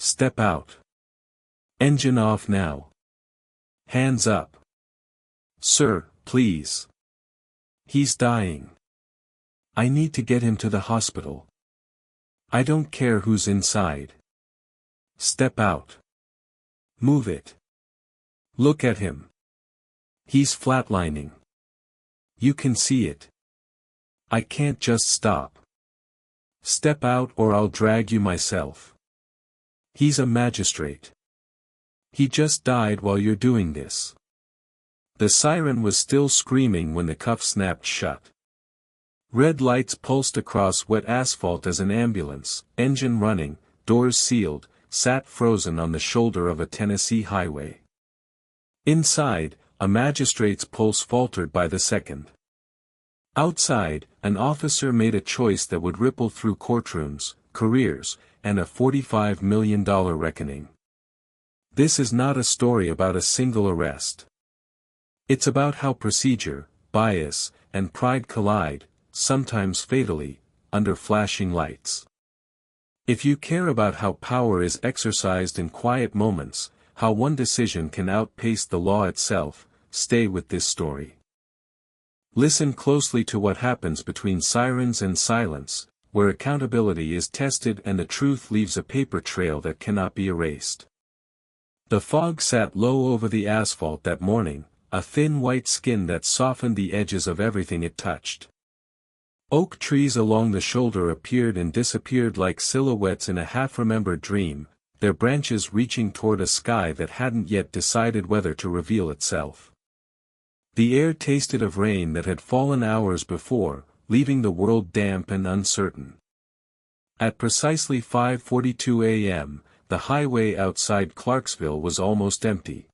Step out. Engine off now. Hands up. Sir, please. He's dying. I need to get him to the hospital. I don't care who's inside. Step out. Move it. Look at him. He's flatlining. You can see it. I can't just stop. Step out or I'll drag you myself. He's a magistrate. He just died while you're doing this. The siren was still screaming when the cuff snapped shut. Red lights pulsed across wet asphalt as an ambulance, engine running, doors sealed, sat frozen on the shoulder of a Tennessee highway. Inside, a magistrate's pulse faltered by the second. Outside, an officer made a choice that would ripple through courtrooms, careers, and a $45 million reckoning. This is not a story about a single arrest. It's about how procedure, bias, and pride collide, sometimes fatally, under flashing lights. If you care about how power is exercised in quiet moments, how one decision can outpace the law itself, stay with this story. Listen closely to what happens between sirens and silence, where accountability is tested and the truth leaves a paper trail that cannot be erased. The fog sat low over the asphalt that morning, a thin white skin that softened the edges of everything it touched. Oak trees along the shoulder appeared and disappeared like silhouettes in a half-remembered dream, their branches reaching toward a sky that hadn't yet decided whether to reveal itself. The air tasted of rain that had fallen hours before, leaving the world damp and uncertain. At precisely 5:42 a.m., the highway outside Clarksville was almost empty.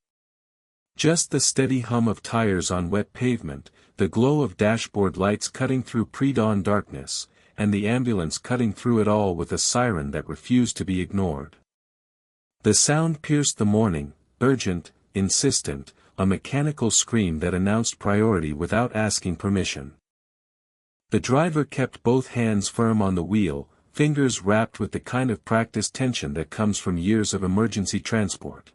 Just the steady hum of tires on wet pavement, the glow of dashboard lights cutting through pre-dawn darkness, and the ambulance cutting through it all with a siren that refused to be ignored. The sound pierced the morning, urgent, insistent, a mechanical scream that announced priority without asking permission. The driver kept both hands firm on the wheel, fingers wrapped with the kind of practiced tension that comes from years of emergency transport.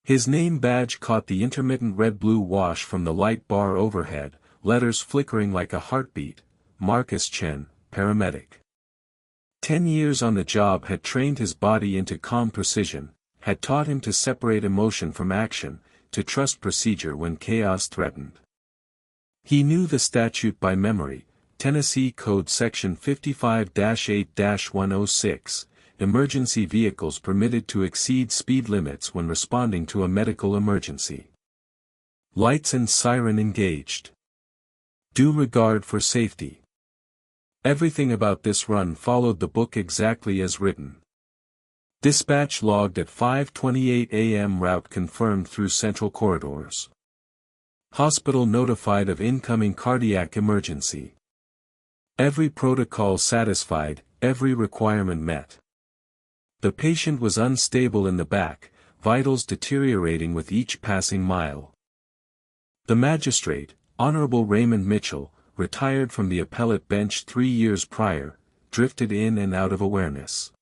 His name badge caught the intermittent red-blue wash from the light bar overhead, letters flickering like a heartbeat, Marcus Chen, paramedic. 10 years on the job had trained his body into calm precision, had taught him to separate emotion from action, to trust procedure when chaos threatened. He knew the statute by memory, Tennessee Code Section 55-8-106, emergency vehicles permitted to exceed speed limits when responding to a medical emergency. Lights and siren engaged. Due regard for safety. Everything about this run followed the book exactly as written. Dispatch logged at 5:28 a.m. Route confirmed through central corridors. Hospital notified of incoming cardiac emergency. Every protocol satisfied, every requirement met. The patient was unstable in the back, vitals deteriorating with each passing mile. The magistrate, Honorable Raymond Mitchell, retired from the appellate bench 3 years prior, drifted in and out of awareness.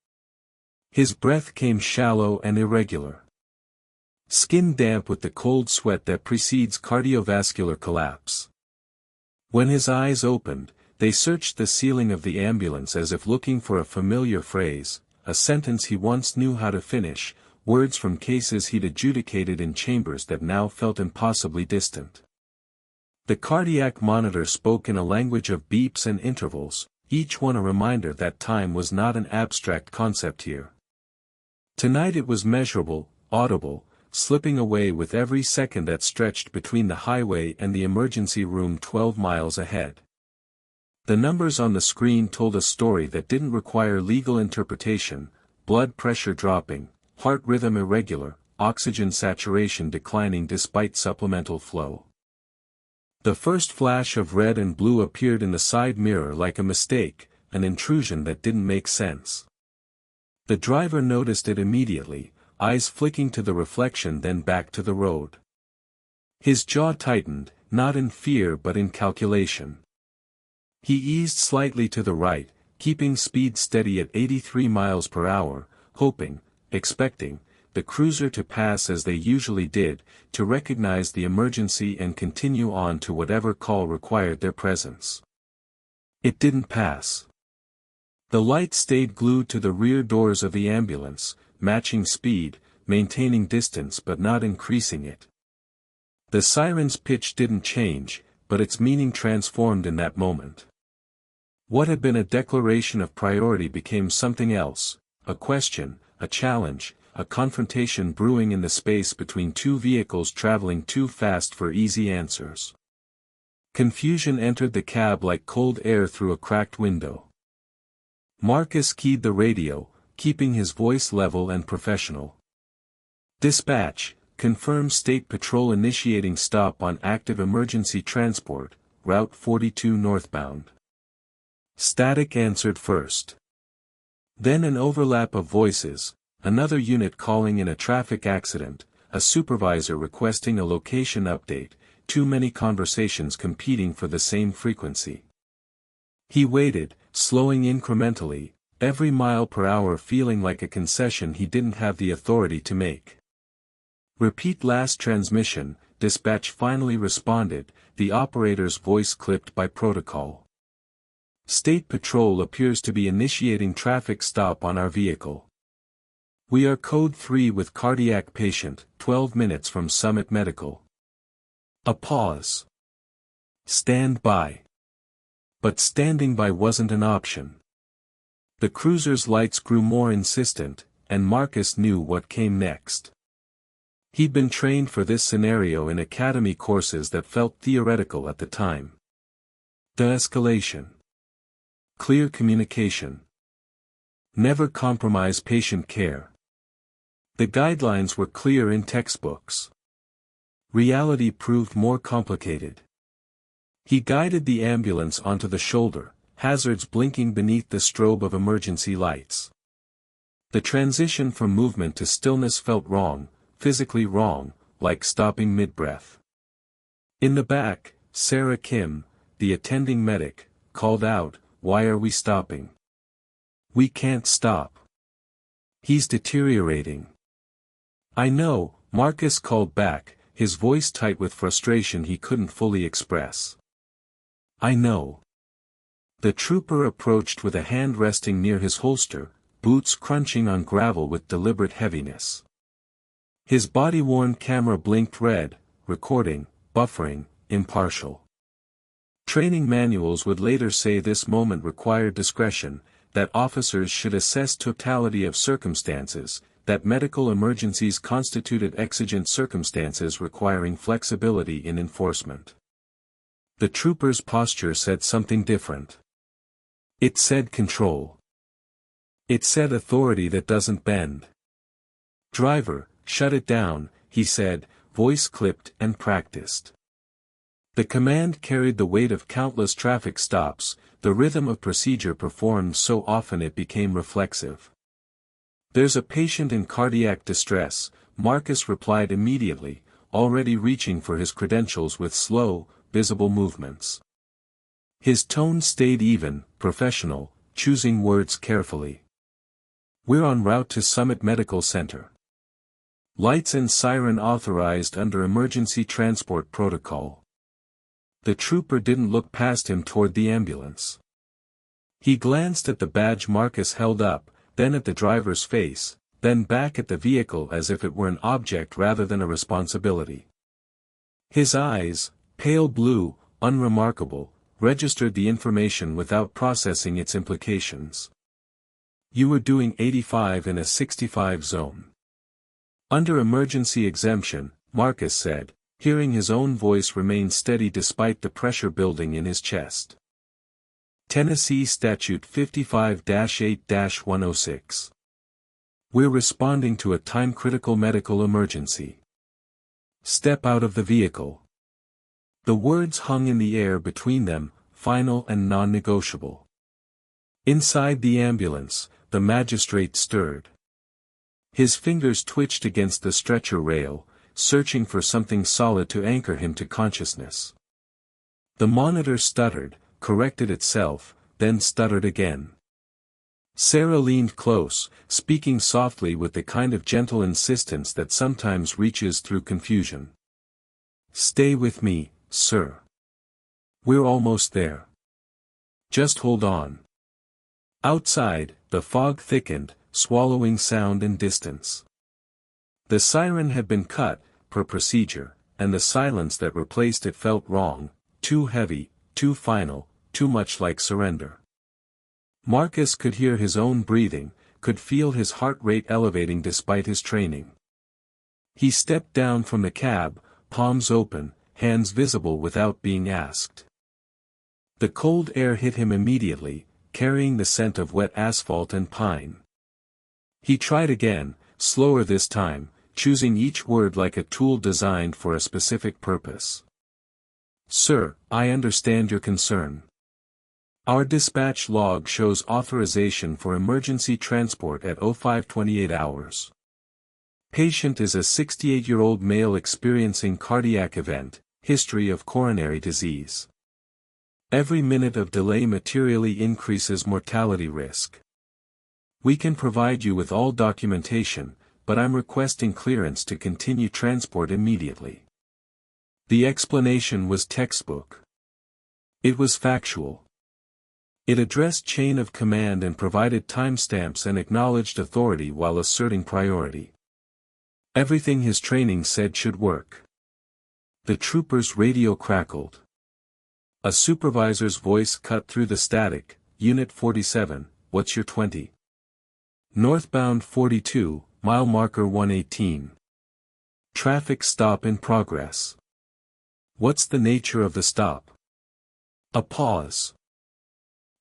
His breath came shallow and irregular. Skin damp with the cold sweat that precedes cardiovascular collapse. When his eyes opened, they searched the ceiling of the ambulance as if looking for a familiar phrase, a sentence he once knew how to finish, words from cases he'd adjudicated in chambers that now felt impossibly distant. The cardiac monitor spoke in a language of beeps and intervals, each one a reminder that time was not an abstract concept here. Tonight it was measurable, audible, slipping away with every second that stretched between the highway and the emergency room 12 miles ahead. The numbers on the screen told a story that didn't require legal interpretation: blood pressure dropping, heart rhythm irregular, oxygen saturation declining despite supplemental flow. The first flash of red and blue appeared in the side mirror like a mistake, an intrusion that didn't make sense. The driver noticed it immediately, eyes flicking to the reflection then back to the road. His jaw tightened, not in fear but in calculation. He eased slightly to the right, keeping speed steady at 83 miles per hour, hoping, expecting the cruiser to pass as they usually did, to recognize the emergency and continue on to whatever call required their presence. It didn't pass. The light stayed glued to the rear doors of the ambulance, matching speed, maintaining distance but not increasing it. The siren's pitch didn't change, but its meaning transformed in that moment. What had been a declaration of priority became something else, a question, a challenge, a confrontation brewing in the space between two vehicles traveling too fast for easy answers. Confusion entered the cab like cold air through a cracked window. Marcus keyed the radio, keeping his voice level and professional. "Dispatch, confirm State Patrol initiating stop on active emergency transport, Route 42 northbound." Static answered first. Then an overlap of voices, another unit calling in a traffic accident, a supervisor requesting a location update, too many conversations competing for the same frequency. He waited, slowing incrementally, every mile per hour feeling like a concession he didn't have the authority to make. "Repeat last transmission," dispatch finally responded, the operator's voice clipped by protocol. "State Patrol appears to be initiating traffic stop on our vehicle. We are code 3 with cardiac patient, 12 minutes from Summit Medical." A pause. "Stand by." But standing by wasn't an option. The cruiser's lights grew more insistent, and Marcus knew what came next. He'd been trained for this scenario in academy courses that felt theoretical at the time. De-escalation. Clear communication. Never compromise patient care. The guidelines were clear in textbooks. Reality proved more complicated. He guided the ambulance onto the shoulder, hazards blinking beneath the strobe of emergency lights. The transition from movement to stillness felt wrong, physically wrong, like stopping mid-breath. In the back, Sarah Kim, the attending medic, called out, "Why are we stopping? We can't stop. He's deteriorating." "I know," Marcus called back, his voice tight with frustration he couldn't fully express. "I know." The trooper approached with a hand resting near his holster, boots crunching on gravel with deliberate heaviness. His body-worn camera blinked red, recording, buffering, impartial. Training manuals would later say this moment required discretion, that officers should assess totality of circumstances, that medical emergencies constituted exigent circumstances requiring flexibility in enforcement. The trooper's posture said something different. It said control. It said authority that doesn't bend. "Driver, shut it down," he said, voice clipped and practiced. The command carried the weight of countless traffic stops, the rhythm of procedure performed so often it became reflexive. "There's a patient in cardiac distress," Marcus replied immediately, already reaching for his credentials with slow, visible movements. His tone stayed even, professional, choosing words carefully. "We're en route to Summit Medical Center. Lights and siren authorized under emergency transport protocol." The trooper didn't look past him toward the ambulance. He glanced at the badge Marcus held up, then at the driver's face, then back at the vehicle as if it were an object rather than a responsibility. His eyes, pale blue, unremarkable, registered the information without processing its implications. "You were doing 85 in a 65 zone. Under emergency exemption," Marcus said, hearing his own voice remain steady despite the pressure building in his chest. "Tennessee Statute 55-8-106. We're responding to a time-critical medical emergency. Step out of the vehicle." The words hung in the air between them, final and non-negotiable. Inside the ambulance, the magistrate stirred. His fingers twitched against the stretcher rail, searching for something solid to anchor him to consciousness. The monitor stuttered, corrected itself, then stuttered again. Sarah leaned close, speaking softly with the kind of gentle insistence that sometimes reaches through confusion. "Stay with me, sir. We're almost there. Just hold on." Outside, the fog thickened, swallowing sound and distance. The siren had been cut, per procedure, and the silence that replaced it felt wrong, too heavy, too final, too much like surrender. Marcus could hear his own breathing, could feel his heart rate elevating despite his training. He stepped down from the cab, palms open, hands visible without being asked. The cold air hit him immediately, carrying the scent of wet asphalt and pine. He tried again, slower this time, choosing each word like a tool designed for a specific purpose. "Sir, I understand your concern. Our dispatch log shows authorization for emergency transport at 0528 hours. Patient is a 68-year-old male experiencing cardiac event, history of coronary disease. Every minute of delay materially increases mortality risk. We can provide you with all documentation, but I'm requesting clearance to continue transport immediately." The explanation was textbook. It was factual. It addressed chain of command and provided timestamps and acknowledged authority while asserting priority. Everything his training said should work. The trooper's radio crackled. A supervisor's voice cut through the static. "Unit 47, what's your 20? Northbound 42, mile marker 118. Traffic stop in progress. What's the nature of the stop?" A pause.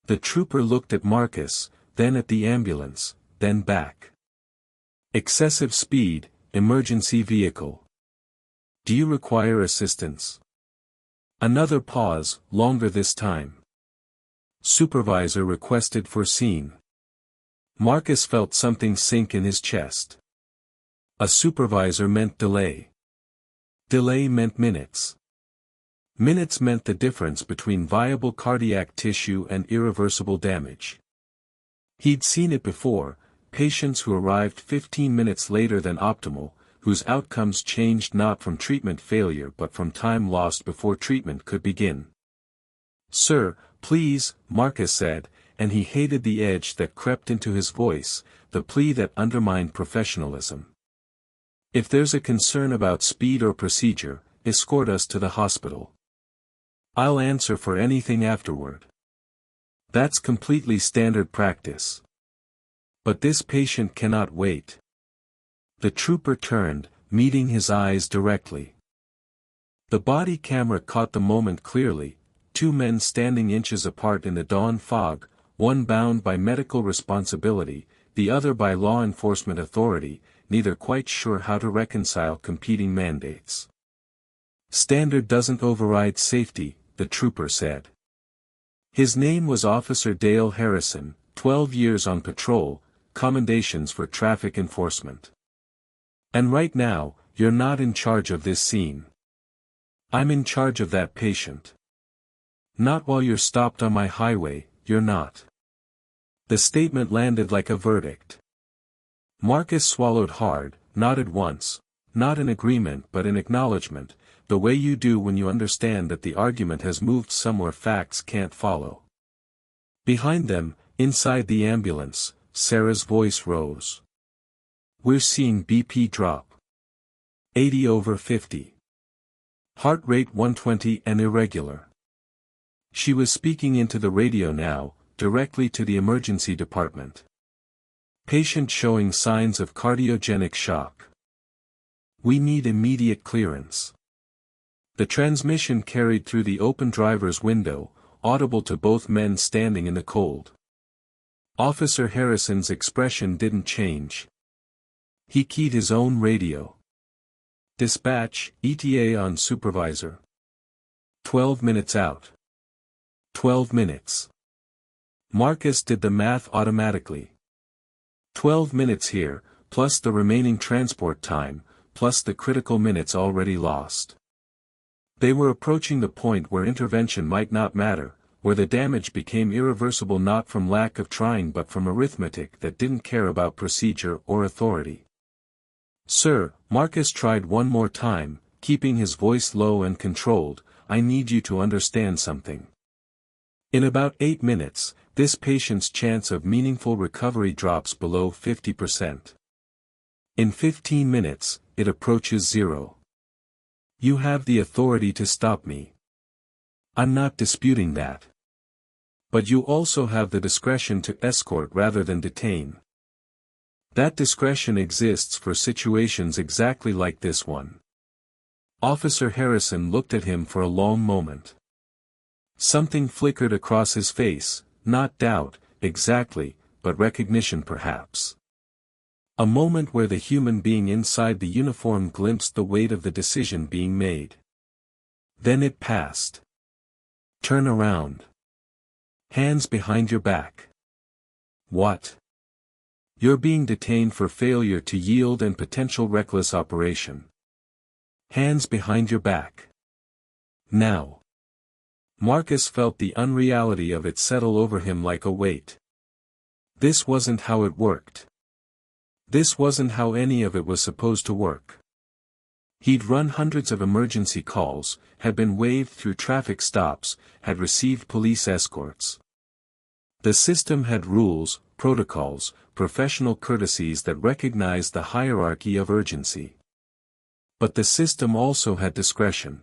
The trooper looked at Marcus, then at the ambulance, then back. "Excessive speed, emergency vehicle. Do you require assistance?" Another pause, longer this time. Supervisor requested for scene. Marcus felt something sink in his chest. A supervisor meant delay. Delay meant minutes. Minutes meant the difference between viable cardiac tissue and irreversible damage. He'd seen it before, patients who arrived 15 minutes later than optimal, whose outcomes changed not from treatment failure but from time lost before treatment could begin. "Sir, please," Marcus said, and he hated the edge that crept into his voice, the plea that undermined professionalism. "If there's a concern about speed or procedure, escort us to the hospital. I'll answer for anything afterward. That's completely standard practice. But this patient cannot wait." The trooper turned, meeting his eyes directly. The body camera caught the moment clearly, two men standing inches apart in the dawn fog, one bound by medical responsibility, the other by law enforcement authority, neither quite sure how to reconcile competing mandates. "Standard doesn't override safety," the trooper said. His name was Officer Dale Harrison, 12 years on patrol, commendations for traffic enforcement. "And right now, you're not in charge of this scene. I'm in charge of that patient. Not while you're stopped on my highway, you're not." The statement landed like a verdict. Marcus swallowed hard, nodded once, not in agreement but in acknowledgement, the way you do when you understand that the argument has moved somewhere facts can't follow. Behind them, inside the ambulance, Sarah's voice rose. "We're seeing BP drop. 80/50. Heart rate 120 and irregular." She was speaking into the radio now, directly to the emergency department. "Patient showing signs of cardiogenic shock. We need immediate clearance." The transmission carried through the open driver's window, audible to both men standing in the cold. Officer Harrison's expression didn't change. He keyed his own radio. "Dispatch, ETA on supervisor. 12 minutes out. 12 minutes. Marcus did the math automatically. 12 minutes here, plus the remaining transport time, plus the critical minutes already lost. They were approaching the point where intervention might not matter, where the damage became irreversible not from lack of trying but from arithmetic that didn't care about procedure or authority. "Sir," Marcus tried one more time, keeping his voice low and controlled, "I need you to understand something. In about 8 minutes, this patient's chance of meaningful recovery drops below 50%. In 15 minutes, it approaches 0. You have the authority to stop me. I'm not disputing that. But you also have the discretion to escort rather than detain. That discretion exists for situations exactly like this one." Officer Harrison looked at him for a long moment. Something flickered across his face, not doubt, exactly, but recognition perhaps. A moment where the human being inside the uniform glimpsed the weight of the decision being made. Then it passed. "Turn around. Hands behind your back." "What?" "You're being detained for failure to yield and potential reckless operation. Hands behind your back. Now." Marcus felt the unreality of it settle over him like a weight. This wasn't how it worked. This wasn't how any of it was supposed to work. He'd run hundreds of emergency calls, had been waved through traffic stops, had received police escorts. The system had rules, protocols, professional courtesies that recognized the hierarchy of urgency. But the system also had discretion.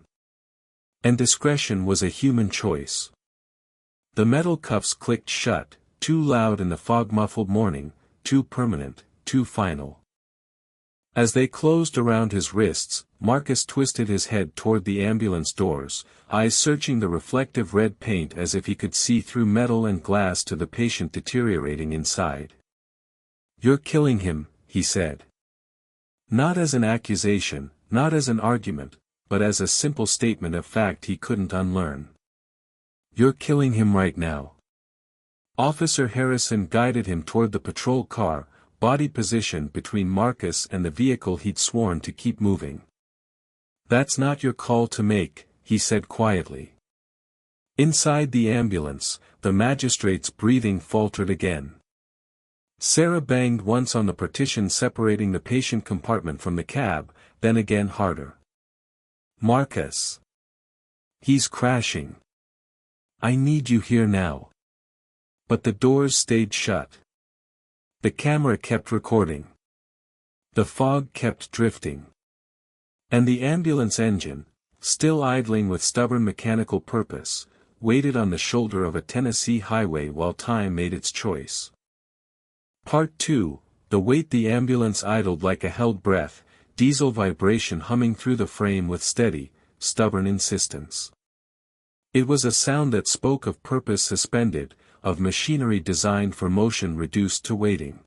And discretion was a human choice. The metal cuffs clicked shut, too loud in the fog-muffled morning, too permanent, too final. As they closed around his wrists, Marcus twisted his head toward the ambulance doors, eyes searching the reflective red paint as if he could see through metal and glass to the patient deteriorating inside. "You're killing him," he said. Not as an accusation, not as an argument, but as a simple statement of fact he couldn't unlearn. "You're killing him right now." Officer Harrison guided him toward the patrol car, body positioned between Marcus and the vehicle he'd sworn to keep moving. "That's not your call to make," he said quietly. Inside the ambulance, the magistrate's breathing faltered again. Sarah banged once on the partition separating the patient compartment from the cab, then again harder. "Marcus. He's crashing. I need you here now." But the doors stayed shut. The camera kept recording. The fog kept drifting. And the ambulance engine, still idling with stubborn mechanical purpose, waited on the shoulder of a Tennessee highway while time made its choice. Part 2, the wait. The ambulance idled like a held breath, diesel vibration humming through the frame with steady, stubborn insistence. It was a sound that spoke of purpose suspended, of machinery designed for motion reduced to waiting.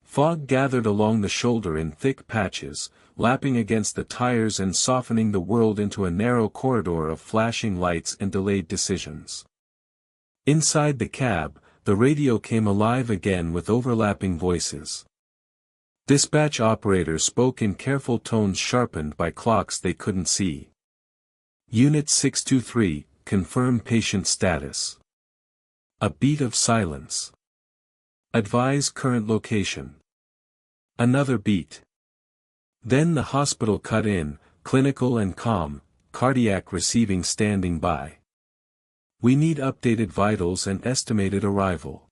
Fog gathered along the shoulder in thick patches, lapping against the tires and softening the world into a narrow corridor of flashing lights and delayed decisions. Inside the cab, the radio came alive again with overlapping voices. Dispatch operators spoke in careful tones sharpened by clocks they couldn't see. "Unit 623, confirm patient status." A beat of silence. "Advise current location." Another beat. Then the hospital cut in, clinical and calm, cardiac receiving standing by. "We need updated vitals and estimated arrival."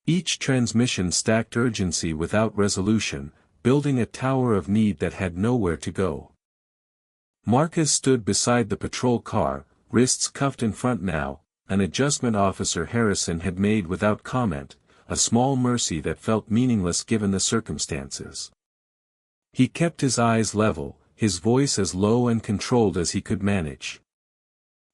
Each transmission stacked urgency without resolution, building a tower of need that had nowhere to go. Marcus stood beside the patrol car, wrists cuffed in front now, an adjustment Officer Harrison had made without comment, a small mercy that felt meaningless given the circumstances. He kept his eyes level, his voice as low and controlled as he could manage.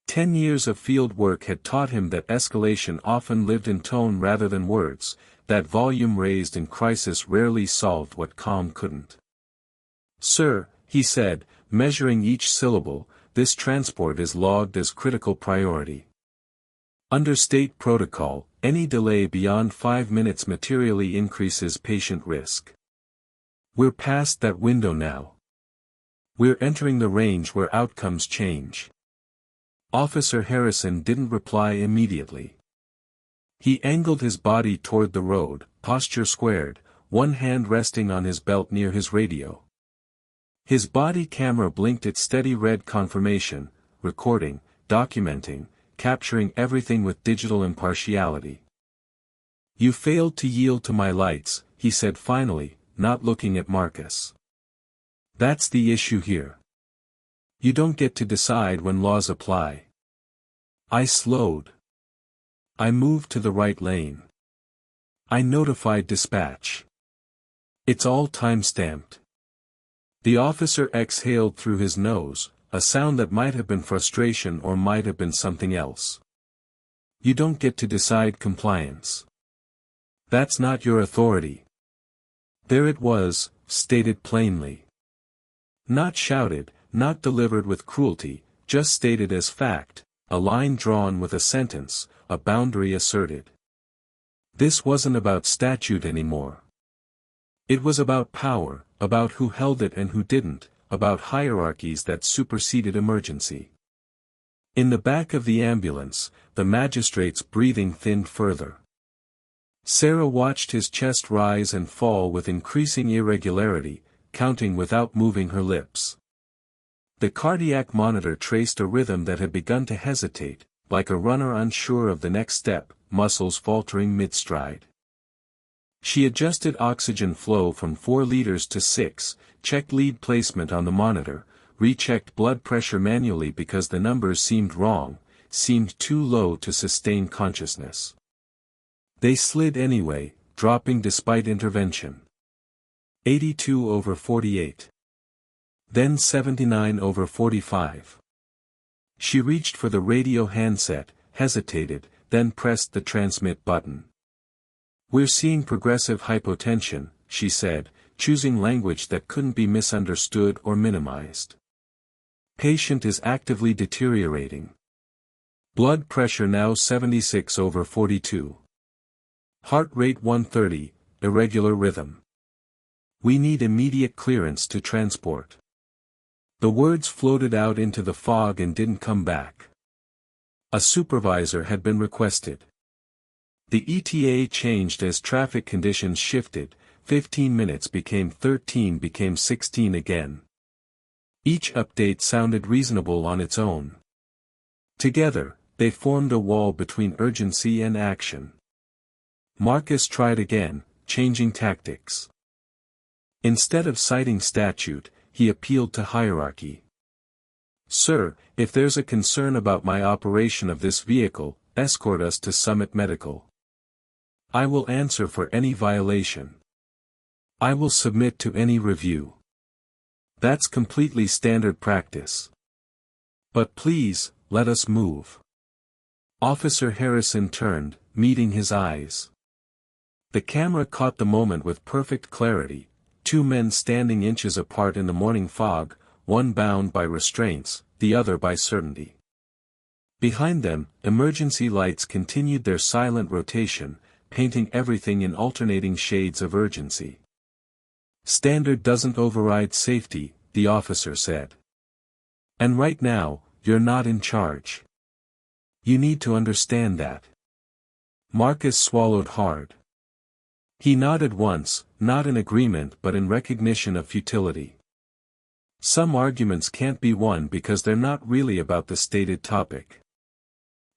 10 years of field work had taught him that escalation often lived in tone rather than words, that volume raised in crisis rarely solved what calm couldn't. "Sir," he said, measuring each syllable, "this transport is logged as critical priority. Under state protocol, any delay beyond 5 minutes materially increases patient risk. We're past that window now. We're entering the range where outcomes change. Officer Harrison didn't reply immediately. He angled his body toward the road, posture squared, one hand resting on his belt near his radio. His body camera blinked its steady red confirmation, recording, documenting, capturing everything with digital impartiality. "You failed to yield to my lights," he said finally, not looking at Marcus. "That's the issue here. You don't get to decide when laws apply." I slowed. I moved to the right lane. I notified dispatch. It's all time-stamped. The officer exhaled through his nose, a sound that might have been frustration or might have been something else. "You don't get to decide compliance. That's not your authority." There it was, stated plainly. Not shouted, not delivered with cruelty, just stated as fact, a line drawn with a sentence, a boundary asserted. This wasn't about statute anymore. It was about power, about who held it and who didn't, about hierarchies that superseded emergency. In the back of the ambulance, the magistrate's breathing thinned further. Sarah watched his chest rise and fall with increasing irregularity, counting without moving her lips. The cardiac monitor traced a rhythm that had begun to hesitate, like a runner unsure of the next step, muscles faltering mid-stride. She adjusted oxygen flow from 4 liters to 6, checked lead placement on the monitor, rechecked blood pressure manually because the numbers seemed wrong, seemed too low to sustain consciousness. They slid anyway, dropping despite intervention. 82/48. Then 79/45. She reached for the radio handset, hesitated, then pressed the transmit button. "We're seeing progressive hypotension," she said, choosing language that couldn't be misunderstood or minimized. "Patient is actively deteriorating. Blood pressure now 76/42. Heart rate 130, irregular rhythm. We need immediate clearance to transport." The words floated out into the fog and didn't come back. A supervisor had been requested. The ETA changed as traffic conditions shifted, 15 minutes became 13 became 16 again. Each update sounded reasonable on its own. Together, they formed a wall between urgency and action. Marcus tried again, changing tactics. Instead of citing statute, he appealed to hierarchy. "Sir, if there's a concern about my operation of this vehicle, escort us to Summit Medical. I will answer for any violation. I will submit to any review. That's completely standard practice. But please, let us move." Officer Harrison turned, meeting his eyes. The camera caught the moment with perfect clarity, 2 men standing inches apart in the morning fog, one bound by restraints, the other by certainty. Behind them, emergency lights continued their silent rotation, painting everything in alternating shades of urgency. "Standard doesn't override safety," the officer said. "And right now, you're not in charge. You need to understand that." Marcus swallowed hard. He nodded once, not in agreement but in recognition of futility. Some arguments can't be won because they're not really about the stated topic.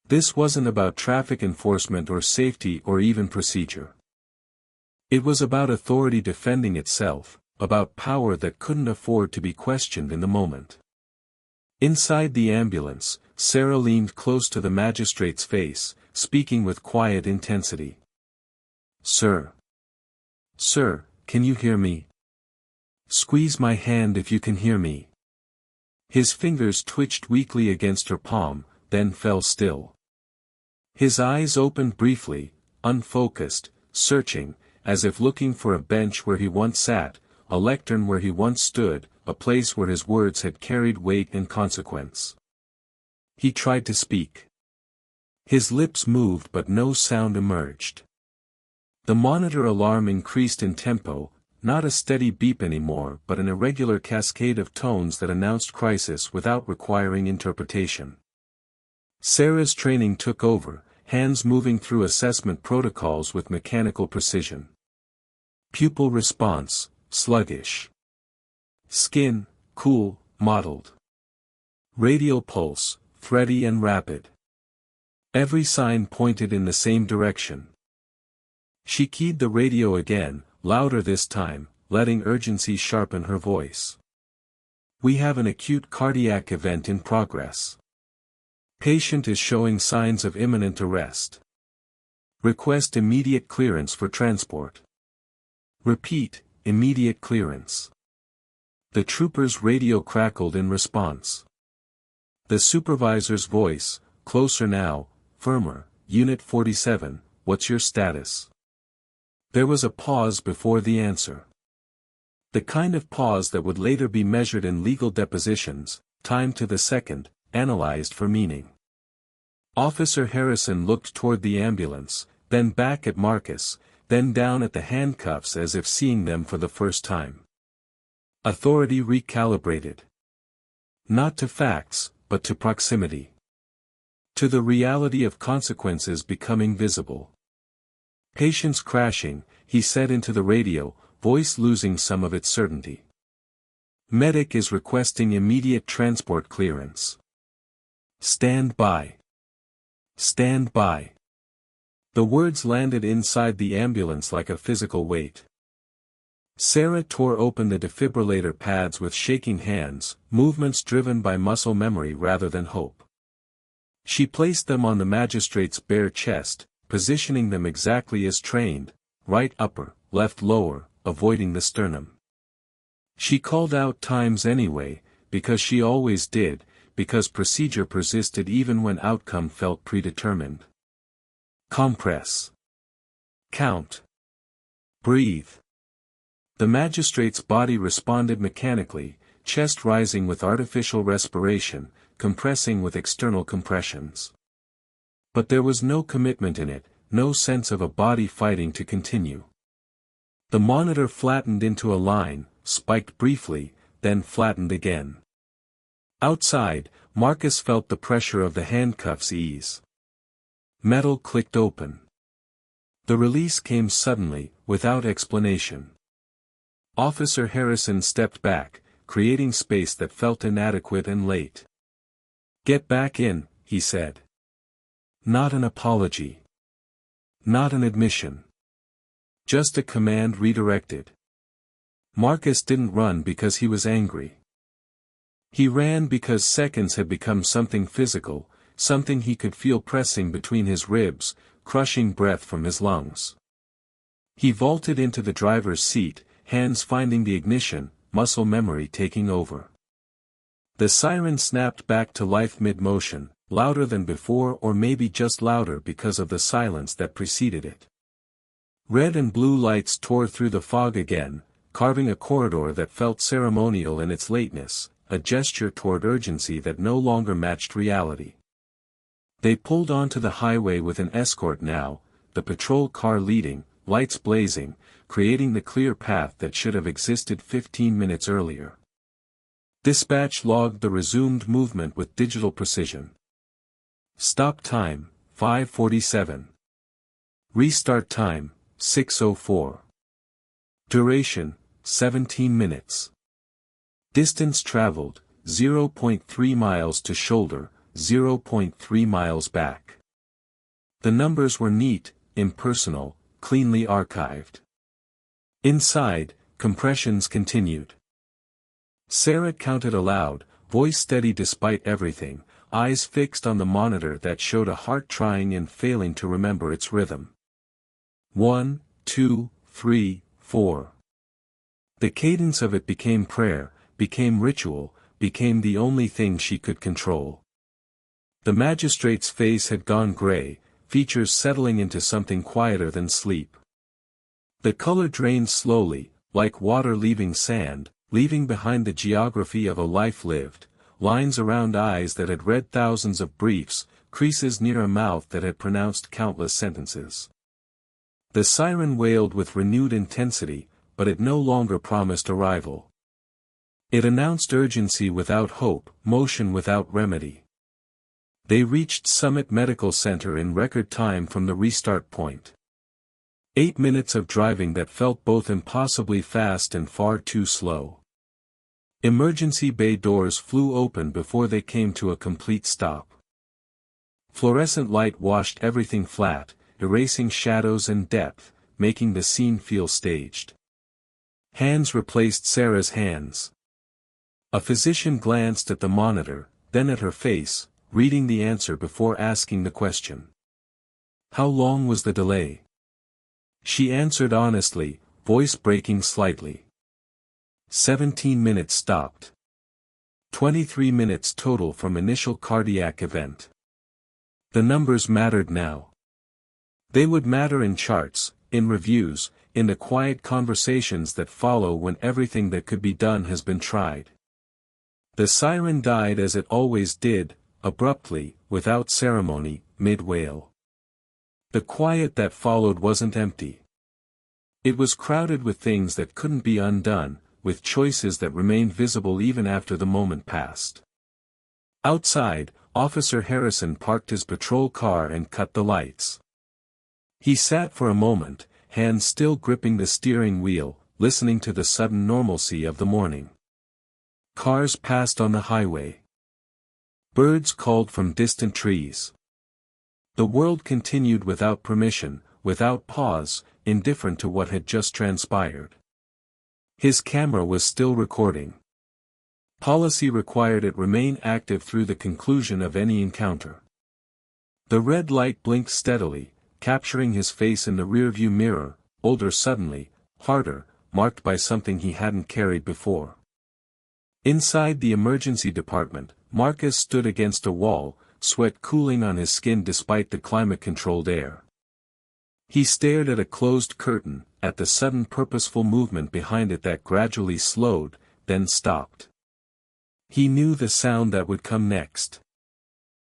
This wasn't about traffic enforcement or safety or even procedure. It was about authority defending itself, about power that couldn't afford to be questioned in the moment. Inside the ambulance, Sarah leaned close to the magistrate's face, speaking with quiet intensity. "Sir. Sir, can you hear me? Squeeze my hand if you can hear me." His fingers twitched weakly against her palm, then fell still. His eyes opened briefly, unfocused, searching, as if looking for a bench where he once sat, a lectern where he once stood, a place where his words had carried weight and consequence. He tried to speak. His lips moved but no sound emerged. The monitor alarm increased in tempo, not a steady beep anymore but an irregular cascade of tones that announced crisis without requiring interpretation. Sarah's training took over, hands moving through assessment protocols with mechanical precision. Pupil response, sluggish. Skin, cool, mottled. Radial pulse, thready and rapid. Every sign pointed in the same direction. She keyed the radio again, louder this time, letting urgency sharpen her voice. We have an acute cardiac event in progress. Patient is showing signs of imminent arrest. Request immediate clearance for transport. Repeat, immediate clearance. The trooper's radio crackled in response. The supervisor's voice, closer now, firmer, Unit 47, what's your status? There was a pause before the answer. The kind of pause that would later be measured in legal depositions, time to the second, analyzed for meaning. Officer Harrison looked toward the ambulance, then back at Marcus, then down at the handcuffs as if seeing them for the first time. Authority recalibrated. Not to facts, but to proximity. To the reality of consequences becoming visible. Patience crashing, he said into the radio, voice losing some of its certainty. Medic is requesting immediate transport clearance. Stand by. Stand by. The words landed inside the ambulance like a physical weight. Sarah tore open the defibrillator pads with shaking hands, movements driven by muscle memory rather than hope. She placed them on the magistrate's bare chest, positioning them exactly as trained, right upper, left lower, avoiding the sternum. She called out times anyway, because she always did, because procedure persisted even when outcome felt predetermined. Compress. Count. Breathe. The magistrate's body responded mechanically, chest rising with artificial respiration, compressing with external compressions. But there was no commitment in it, no sense of a body fighting to continue. The monitor flattened into a line, spiked briefly, then flattened again. Outside, Marcus felt the pressure of the handcuffs ease. Metal clicked open. The release came suddenly, without explanation. Officer Harrison stepped back, creating space that felt inadequate and late. Get back in, he said. Not an apology. Not an admission. Just a command redirected. Marcus didn't run because he was angry. He ran because seconds had become something physical, something he could feel pressing between his ribs, crushing breath from his lungs. He vaulted into the driver's seat, hands finding the ignition, muscle memory taking over. The siren snapped back to life mid-motion, louder than before or maybe just louder because of the silence that preceded it. Red and blue lights tore through the fog again, carving a corridor that felt ceremonial in its lateness, a gesture toward urgency that no longer matched reality. They pulled onto the highway with an escort now, the patrol car leading, lights blazing, creating the clear path that should have existed 15 minutes earlier. Dispatch logged the resumed movement with digital precision. Stop time, 5:47. Restart time, 6:04. Duration, 17 minutes. Distance traveled, 0.3 miles to shoulder, 0.3 miles back. The numbers were neat, impersonal, cleanly archived. Inside, compressions continued. Sarah counted aloud, voice steady despite everything, eyes fixed on the monitor that showed a heart trying and failing to remember its rhythm. 1, 2, 3, 4. The cadence of it became prayer, became ritual, became the only thing she could control. The magistrate's face had gone gray, features settling into something quieter than sleep. The color drained slowly, like water leaving sand, leaving behind the geography of a life lived, lines around eyes that had read thousands of briefs, creases near a mouth that had pronounced countless sentences. The siren wailed with renewed intensity, but it no longer promised arrival. It announced urgency without hope, motion without remedy. They reached Summit Medical Center in record time from the restart point. 8 minutes of driving that felt both impossibly fast and far too slow. Emergency bay doors flew open before they came to a complete stop. Fluorescent light washed everything flat, erasing shadows and depth, making the scene feel staged. Hands replaced Sarah's hands. A physician glanced at the monitor, then at her face, reading the answer before asking the question. How long was the delay? She answered honestly, voice breaking slightly. 17 minutes stopped. 23 minutes total from initial cardiac event. The numbers mattered now. They would matter in charts, in reviews, in the quiet conversations that follow when everything that could be done has been tried. The siren died as it always did, abruptly, without ceremony, mid-wail. The quiet that followed wasn't empty. It was crowded with things that couldn't be undone, with choices that remained visible even after the moment passed. Outside, Officer Harrison parked his patrol car and cut the lights. He sat for a moment, hands still gripping the steering wheel, listening to the sudden normalcy of the morning. Cars passed on the highway. Birds called from distant trees. The world continued without permission, without pause, indifferent to what had just transpired. His camera was still recording. Policy required it remain active through the conclusion of any encounter. The red light blinked steadily, capturing his face in the rearview mirror, older suddenly, harder, marked by something he hadn't carried before. Inside the emergency department, Marcus stood against a wall, sweat cooling on his skin despite the climate-controlled air. He stared at a closed curtain, at the sudden purposeful movement behind it that gradually slowed, then stopped. He knew the sound that would come next.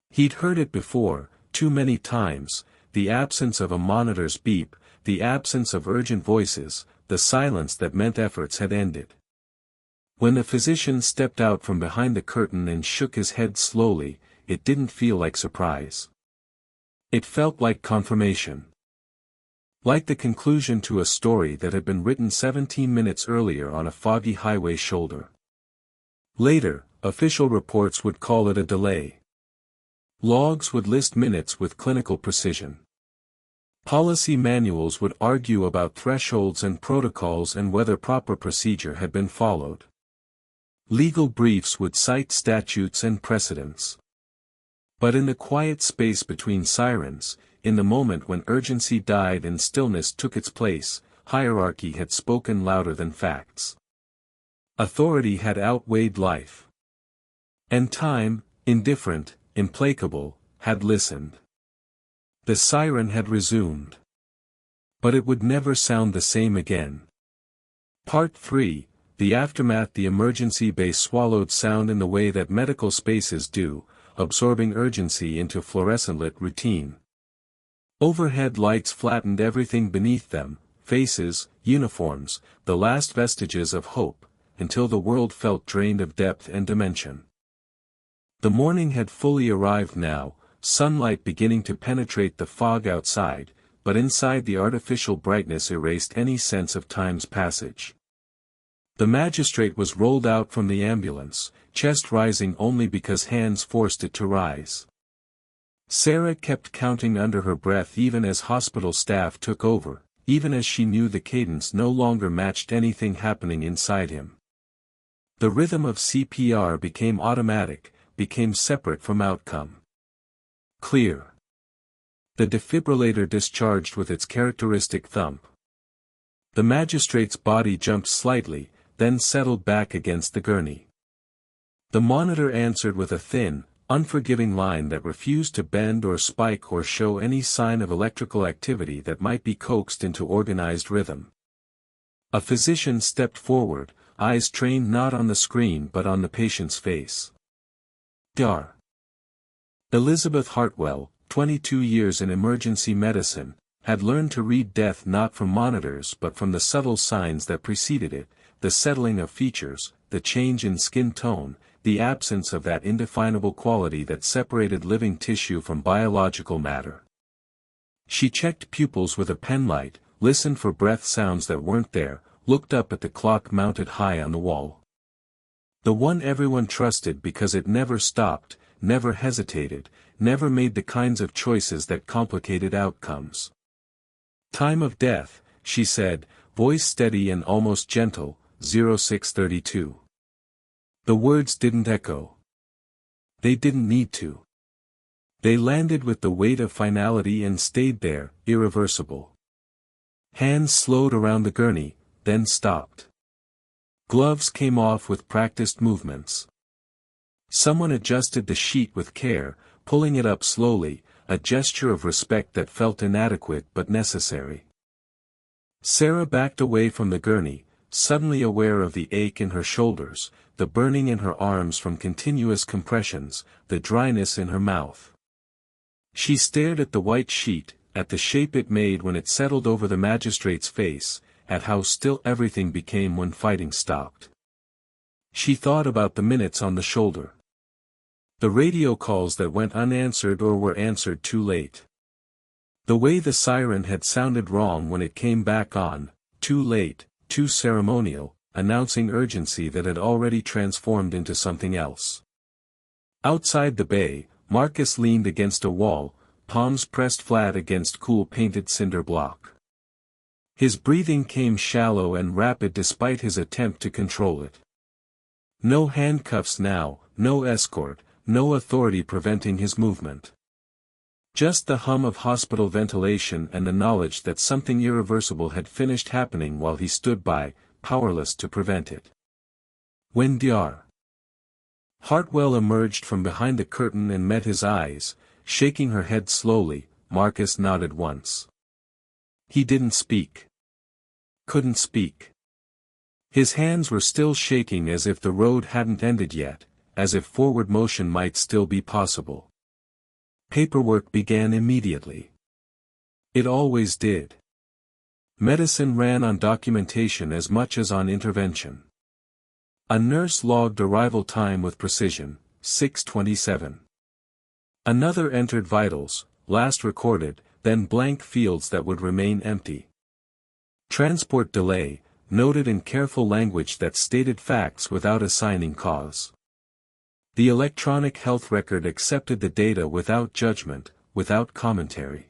He'd heard it before, too many times, the absence of a monitor's beep, the absence of urgent voices, the silence that meant efforts had ended. When the physician stepped out from behind the curtain and shook his head slowly, it didn't feel like surprise. It felt like confirmation. Like the conclusion to a story that had been written 17 minutes earlier on a foggy highway shoulder. Later, official reports would call it a delay. Logs would list minutes with clinical precision. Policy manuals would argue about thresholds and protocols and whether proper procedure had been followed. Legal briefs would cite statutes and precedents. But in the quiet space between sirens, in the moment when urgency died and stillness took its place, hierarchy had spoken louder than facts. Authority had outweighed life. And time, indifferent, implacable, had listened. The siren had resumed. But it would never sound the same again. Part 3, The Aftermath. The emergency bay swallowed sound in the way that medical spaces do, absorbing urgency into fluorescent-lit routine. Overhead lights flattened everything beneath them, faces, uniforms, the last vestiges of hope, until the world felt drained of depth and dimension. The morning had fully arrived now, sunlight beginning to penetrate the fog outside, but inside the artificial brightness erased any sense of time's passage. The magistrate was rolled out from the ambulance, chest rising only because hands forced it to rise. Sarah kept counting under her breath even as hospital staff took over, even as she knew the cadence no longer matched anything happening inside him. The rhythm of CPR became automatic, became separate from outcome. Clear. The defibrillator discharged with its characteristic thump. The magistrate's body jumped slightly, then settled back against the gurney. The monitor answered with a thin, unforgiving line that refused to bend or spike or show any sign of electrical activity that might be coaxed into organized rhythm. A physician stepped forward, eyes trained not on the screen but on the patient's face. Dr. Elizabeth Hartwell, 22 years in emergency medicine, had learned to read death not from monitors but from the subtle signs that preceded it, the settling of features, the change in skin tone, the absence of that indefinable quality that separated living tissue from biological matter. She checked pupils with a penlight, listened for breath sounds that weren't there, looked up at the clock mounted high on the wall. The one everyone trusted because it never stopped, never hesitated, never made the kinds of choices that complicated outcomes. "Time of death," she said, voice steady and almost gentle, 0632. The words didn't echo. They didn't need to. They landed with the weight of finality and stayed there, irreversible. Hands slowed around the gurney, then stopped. Gloves came off with practiced movements. Someone adjusted the sheet with care, pulling it up slowly, a gesture of respect that felt inadequate but necessary. Sarah backed away from the gurney, suddenly aware of the ache in her shoulders, the burning in her arms from continuous compressions, the dryness in her mouth. She stared at the white sheet, at the shape it made when it settled over the magistrate's face, at how still everything became when fighting stopped. She thought about the minutes on the shoulder. The radio calls that went unanswered or were answered too late. The way the siren had sounded wrong when it came back on, too late, too ceremonial, announcing urgency that had already transformed into something else. Outside the bay, Marcus leaned against a wall, palms pressed flat against cool painted cinder block. His breathing came shallow and rapid despite his attempt to control it. No handcuffs now, no escort, no authority preventing his movement. Just the hum of hospital ventilation and the knowledge that something irreversible had finished happening while he stood by, powerless to prevent it. When Dr. Hartwell emerged from behind the curtain and met his eyes, shaking her head slowly, Marcus nodded once. He didn't speak. Couldn't speak. His hands were still shaking as if the road hadn't ended yet, as if forward motion might still be possible. Paperwork began immediately. It always did. Medicine ran on documentation as much as on intervention. A nurse logged arrival time with precision, 6:27. Another entered vitals, last recorded, then blank fields that would remain empty. Transport delay, noted in careful language that stated facts without assigning cause. The electronic health record accepted the data without judgment, without commentary.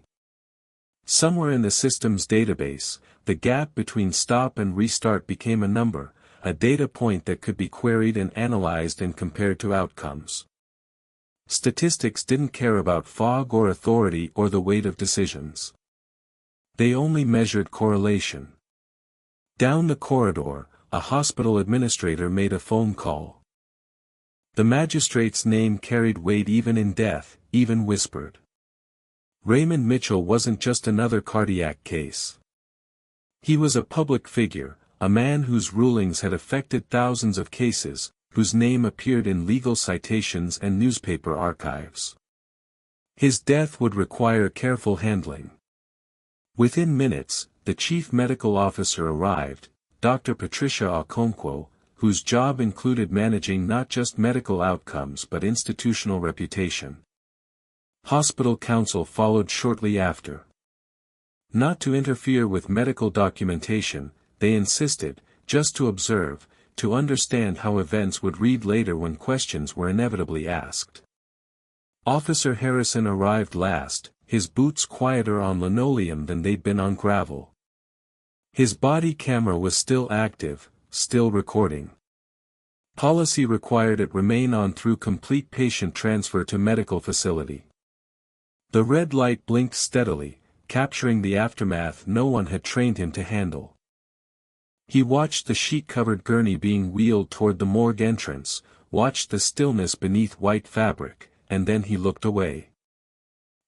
Somewhere in the system's database, the gap between stop and restart became a number, a data point that could be queried and analyzed and compared to outcomes. Statistics didn't care about fog or authority or the weight of decisions. They only measured correlation. Down the corridor, a hospital administrator made a phone call. The magistrate's name carried weight even in death, even whispered. Raymond Mitchell wasn't just another cardiac case. He was a public figure, a man whose rulings had affected thousands of cases, whose name appeared in legal citations and newspaper archives. His death would require careful handling. Within minutes, the chief medical officer arrived, Dr. Patricia Okonkwo, whose job included managing not just medical outcomes but institutional reputation. Hospital counsel followed shortly after. Not to interfere with medical documentation, they insisted, just to observe, to understand how events would read later when questions were inevitably asked. Officer Harrison arrived last, his boots quieter on linoleum than they'd been on gravel. His body camera was still active, still recording. Policy required it remain on through complete patient transfer to medical facility. The red light blinked steadily, capturing the aftermath no one had trained him to handle. He watched the sheet-covered gurney being wheeled toward the morgue entrance, watched the stillness beneath white fabric, and then he looked away.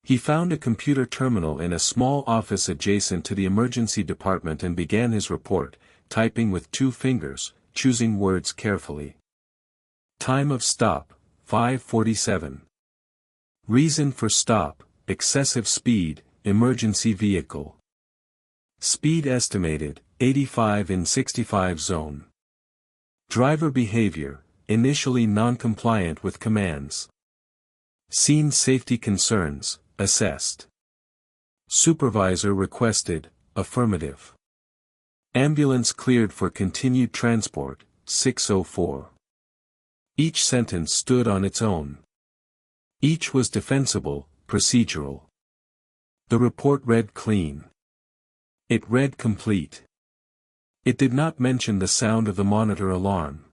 He found a computer terminal in a small office adjacent to the emergency department and began his report, typing with 2 fingers, choosing words carefully. Time of stop, 5:47. Reason for stop, excessive speed, emergency vehicle. Speed estimated, 85 in 65 zone. Driver behavior, initially non-compliant with commands. Scene safety concerns, assessed. Supervisor requested, affirmative. Ambulance cleared for continued transport, 6:04. Each sentence stood on its own. Each was defensible, procedural. The report read clean. It read complete. It did not mention the sound of the monitor alarm.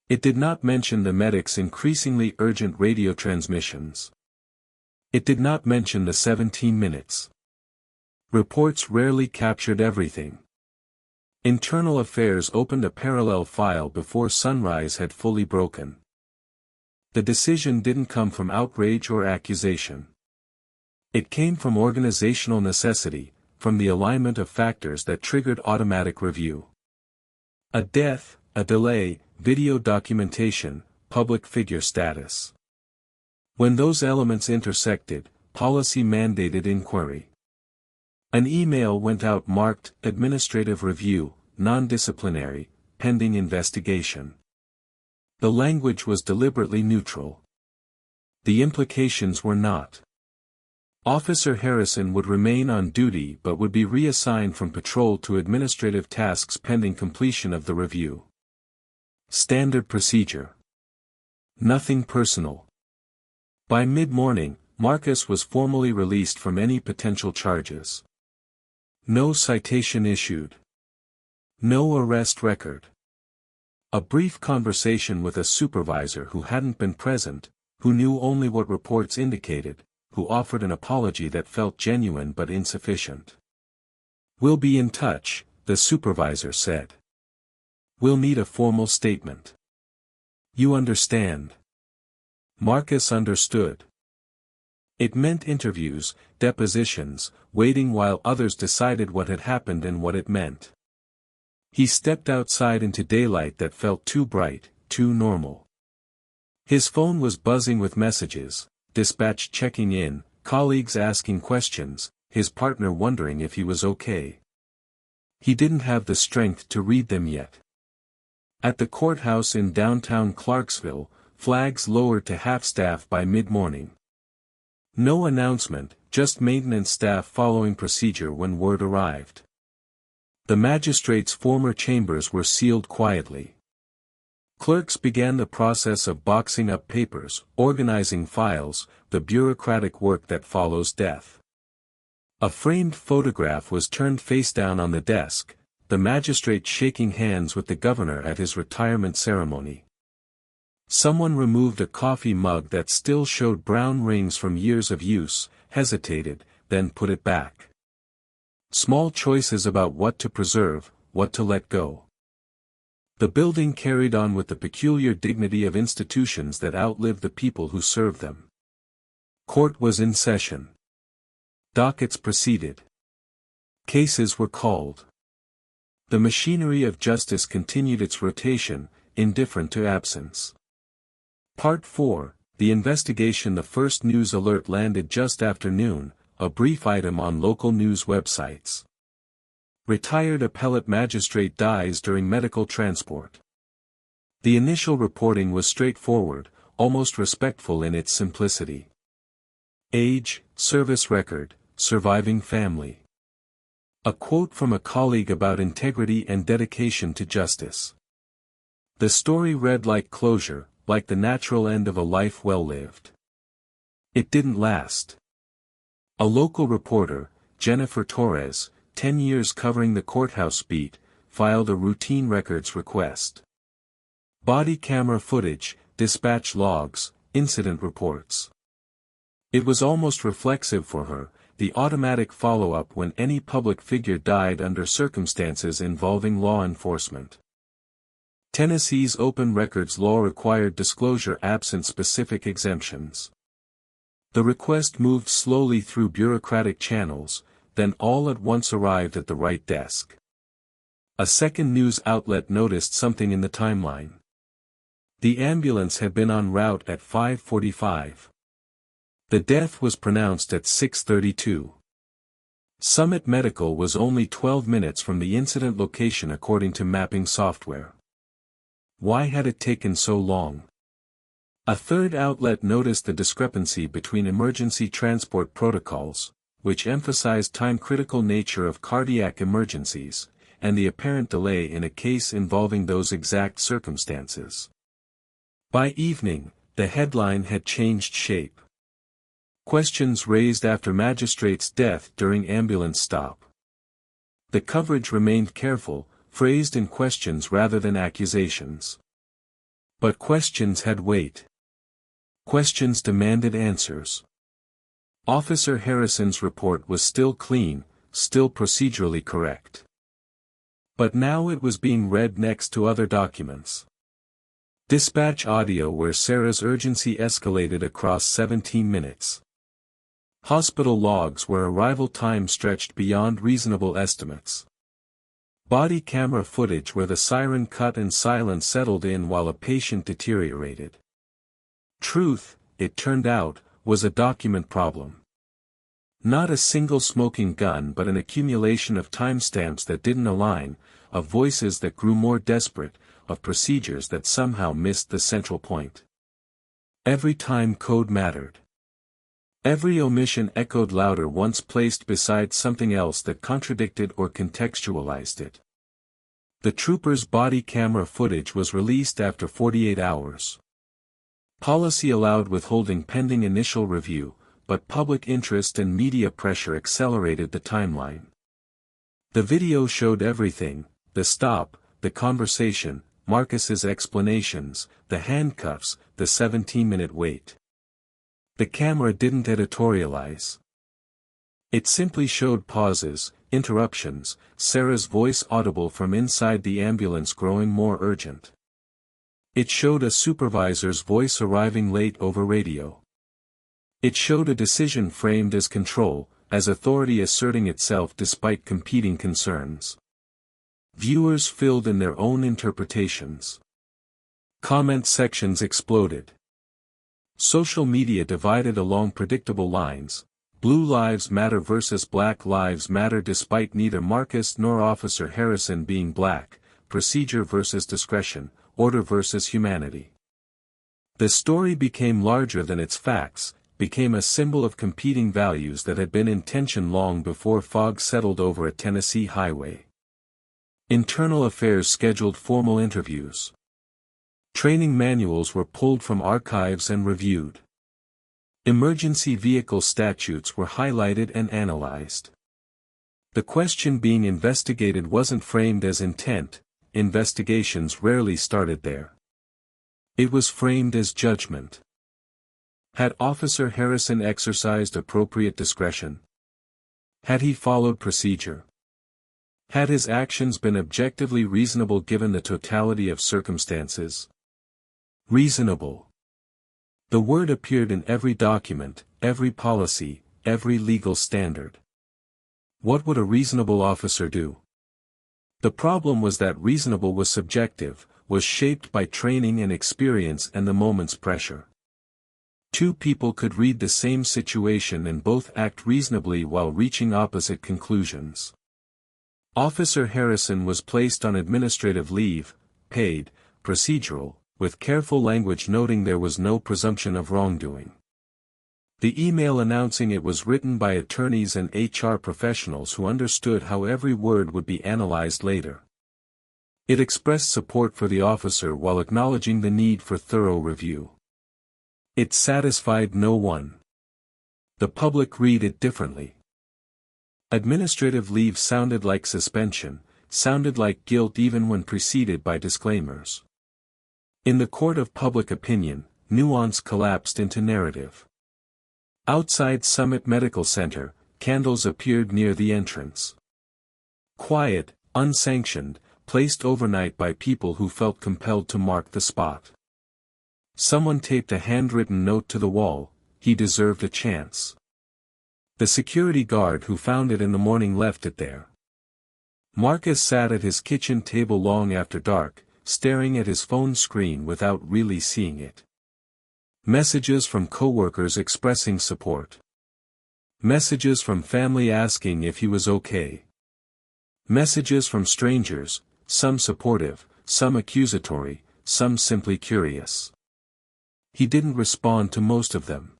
It did not mention the medic's increasingly urgent radio transmissions. It did not mention the 17 minutes. Reports rarely captured everything. Internal Affairs opened a parallel file before sunrise had fully broken. The decision didn't come from outrage or accusation. It came from organizational necessity, from the alignment of factors that triggered automatic review. A death, a delay, video documentation, public figure status. When those elements intersected, policy mandated inquiry. An email went out marked, administrative review, non-disciplinary, pending investigation. The language was deliberately neutral. The implications were not. Officer Harrison would remain on duty but would be reassigned from patrol to administrative tasks pending completion of the review. Standard procedure. Nothing personal. By mid-morning, Marcus was formally released from any potential charges. No citation issued. No arrest record. A brief conversation with a supervisor who hadn't been present, who knew only what reports indicated, who offered an apology that felt genuine but insufficient. "We'll be in touch," the supervisor said. "We'll need a formal statement. You understand?" Marcus understood. It meant interviews, depositions, waiting while others decided what had happened and what it meant. He stepped outside into daylight that felt too bright, too normal. His phone was buzzing with messages, dispatch checking in, colleagues asking questions, his partner wondering if he was okay. He didn't have the strength to read them yet. At the courthouse in downtown Clarksville, flags lowered to half-staff by mid-morning. No announcement, just maintenance staff following procedure when word arrived. The magistrate's former chambers were sealed quietly. Clerks began the process of boxing up papers, organizing files, the bureaucratic work that follows death. A framed photograph was turned face down on the desk, the magistrate shaking hands with the governor at his retirement ceremony. Someone removed a coffee mug that still showed brown rings from years of use, hesitated, then put it back. Small choices about what to preserve, what to let go. The building carried on with the peculiar dignity of institutions that outlive the people who serve them. Court was in session. Dockets proceeded. Cases were called. The machinery of justice continued its rotation, indifferent to absence. Part 4, the investigation. The first news alert landed just after noon, a brief item on local news websites. Retired appellate magistrate dies during medical transport. The initial reporting was straightforward, almost respectful in its simplicity. Age, service record, surviving family. A quote from a colleague about integrity and dedication to justice. The story read like closure, like the natural end of a life well lived. It didn't last. A local reporter, Jennifer Torres, 10 years covering the courthouse beat, filed a routine records request. Body camera footage, dispatch logs, incident reports. It was almost reflexive for her, the automatic follow-up when any public figure died under circumstances involving law enforcement. Tennessee's open records law required disclosure absent specific exemptions. The request moved slowly through bureaucratic channels, then all at once arrived at the right desk. A second news outlet noticed something in the timeline. The ambulance had been en route at 5:45. The death was pronounced at 6:32. Summit Medical was only 12 minutes from the incident location according to mapping software. Why had it taken so long? A third outlet noticed the discrepancy between emergency transport protocols, which emphasized time-critical nature of cardiac emergencies, and the apparent delay in a case involving those exact circumstances. By evening, the headline had changed shape. Questions raised after magistrate's death during ambulance stop. The coverage remained careful, phrased in questions rather than accusations. But questions had weight. Questions demanded answers. Officer Harrison's report was still clean, still procedurally correct. But now it was being read next to other documents. Dispatch audio where Sarah's urgency escalated across 17 minutes. Hospital logs where arrival time stretched beyond reasonable estimates. Body camera footage where the siren cut and silence settled in while a patient deteriorated. Truth, it turned out, was a document problem. Not a single smoking gun but an accumulation of timestamps that didn't align, of voices that grew more desperate, of procedures that somehow missed the central point. Every time code mattered. Every omission echoed louder once placed beside something else that contradicted or contextualized it. The trooper's body camera footage was released after 48 hours. Policy allowed withholding pending initial review, but public interest and media pressure accelerated the timeline. The video showed everything: the stop, the conversation, Marcus's explanations, the handcuffs, the 17-minute wait. The camera didn't editorialize. It simply showed pauses, interruptions, Sarah's voice audible from inside the ambulance growing more urgent. It showed a supervisor's voice arriving late over radio. It showed a decision framed as control, as authority asserting itself despite competing concerns. Viewers filled in their own interpretations. Comment sections exploded. Social media divided along predictable lines: Blue Lives Matter versus Black Lives Matter, despite neither Marcus nor Officer Harrison being black, procedure versus discretion, order versus humanity. The story became larger than its facts, became a symbol of competing values that had been in tension long before fog settled over a Tennessee highway. Internal Affairs scheduled formal interviews. Training manuals were pulled from archives and reviewed. Emergency vehicle statutes were highlighted and analyzed. The question being investigated wasn't framed as intent, investigations rarely started there. It was framed as judgment. Had Officer Harrison exercised appropriate discretion? Had he followed procedure? Had his actions been objectively reasonable given the totality of circumstances? Reasonable. The word appeared in every document, every policy, every legal standard. What would a reasonable officer do? The problem was that reasonable was subjective, was shaped by training and experience and the moment's pressure. Two people could read the same situation and both act reasonably while reaching opposite conclusions. Officer Harrison was placed on administrative leave, paid, procedural, with careful language noting there was no presumption of wrongdoing. The email announcing it was written by attorneys and HR professionals who understood how every word would be analyzed later. It expressed support for the officer while acknowledging the need for thorough review. It satisfied no one. The public read it differently. Administrative leave sounded like suspension, sounded like guilt even when preceded by disclaimers. In the court of public opinion, nuance collapsed into narrative. Outside Summit Medical Center, candles appeared near the entrance. Quiet, unsanctioned, placed overnight by people who felt compelled to mark the spot. Someone taped a handwritten note to the wall: he deserved a chance. The security guard who found it in the morning left it there. Marcus sat at his kitchen table long after dark, staring at his phone screen without really seeing it. Messages from coworkers expressing support. Messages from family asking if he was okay. Messages from strangers, some supportive, some accusatory, some simply curious. He didn't respond to most of them.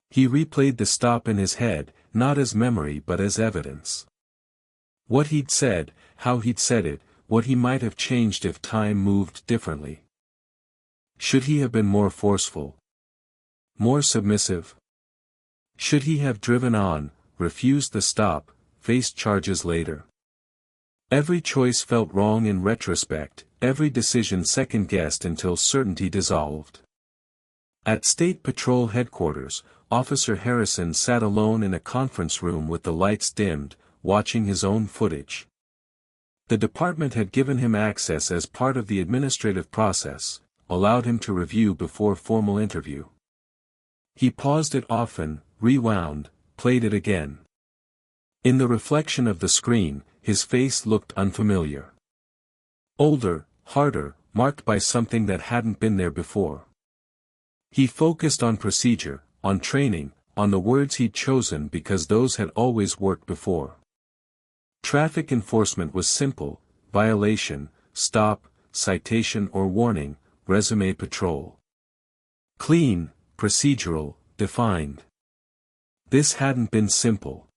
He replayed the stop in his head, not as memory but as evidence. What he'd said, how he'd said it, what he might have changed if time moved differently. Should he have been more forceful? More submissive? Should he have driven on, refused the stop, faced charges later? Every choice felt wrong in retrospect, every decision second-guessed until certainty dissolved. At State Patrol headquarters, Officer Harrison sat alone in a conference room with the lights dimmed, watching his own footage. The department had given him access as part of the administrative process, allowed him to review before formal interview. He paused it often, rewound, played it again. In the reflection of the screen, his face looked unfamiliar. Older, harder, marked by something that hadn't been there before. He focused on procedure, on training, on the words he'd chosen because those had always worked before. Traffic enforcement was simple: violation, stop, citation or warning, resume patrol. Clean, procedural, defined. This hadn't been simple.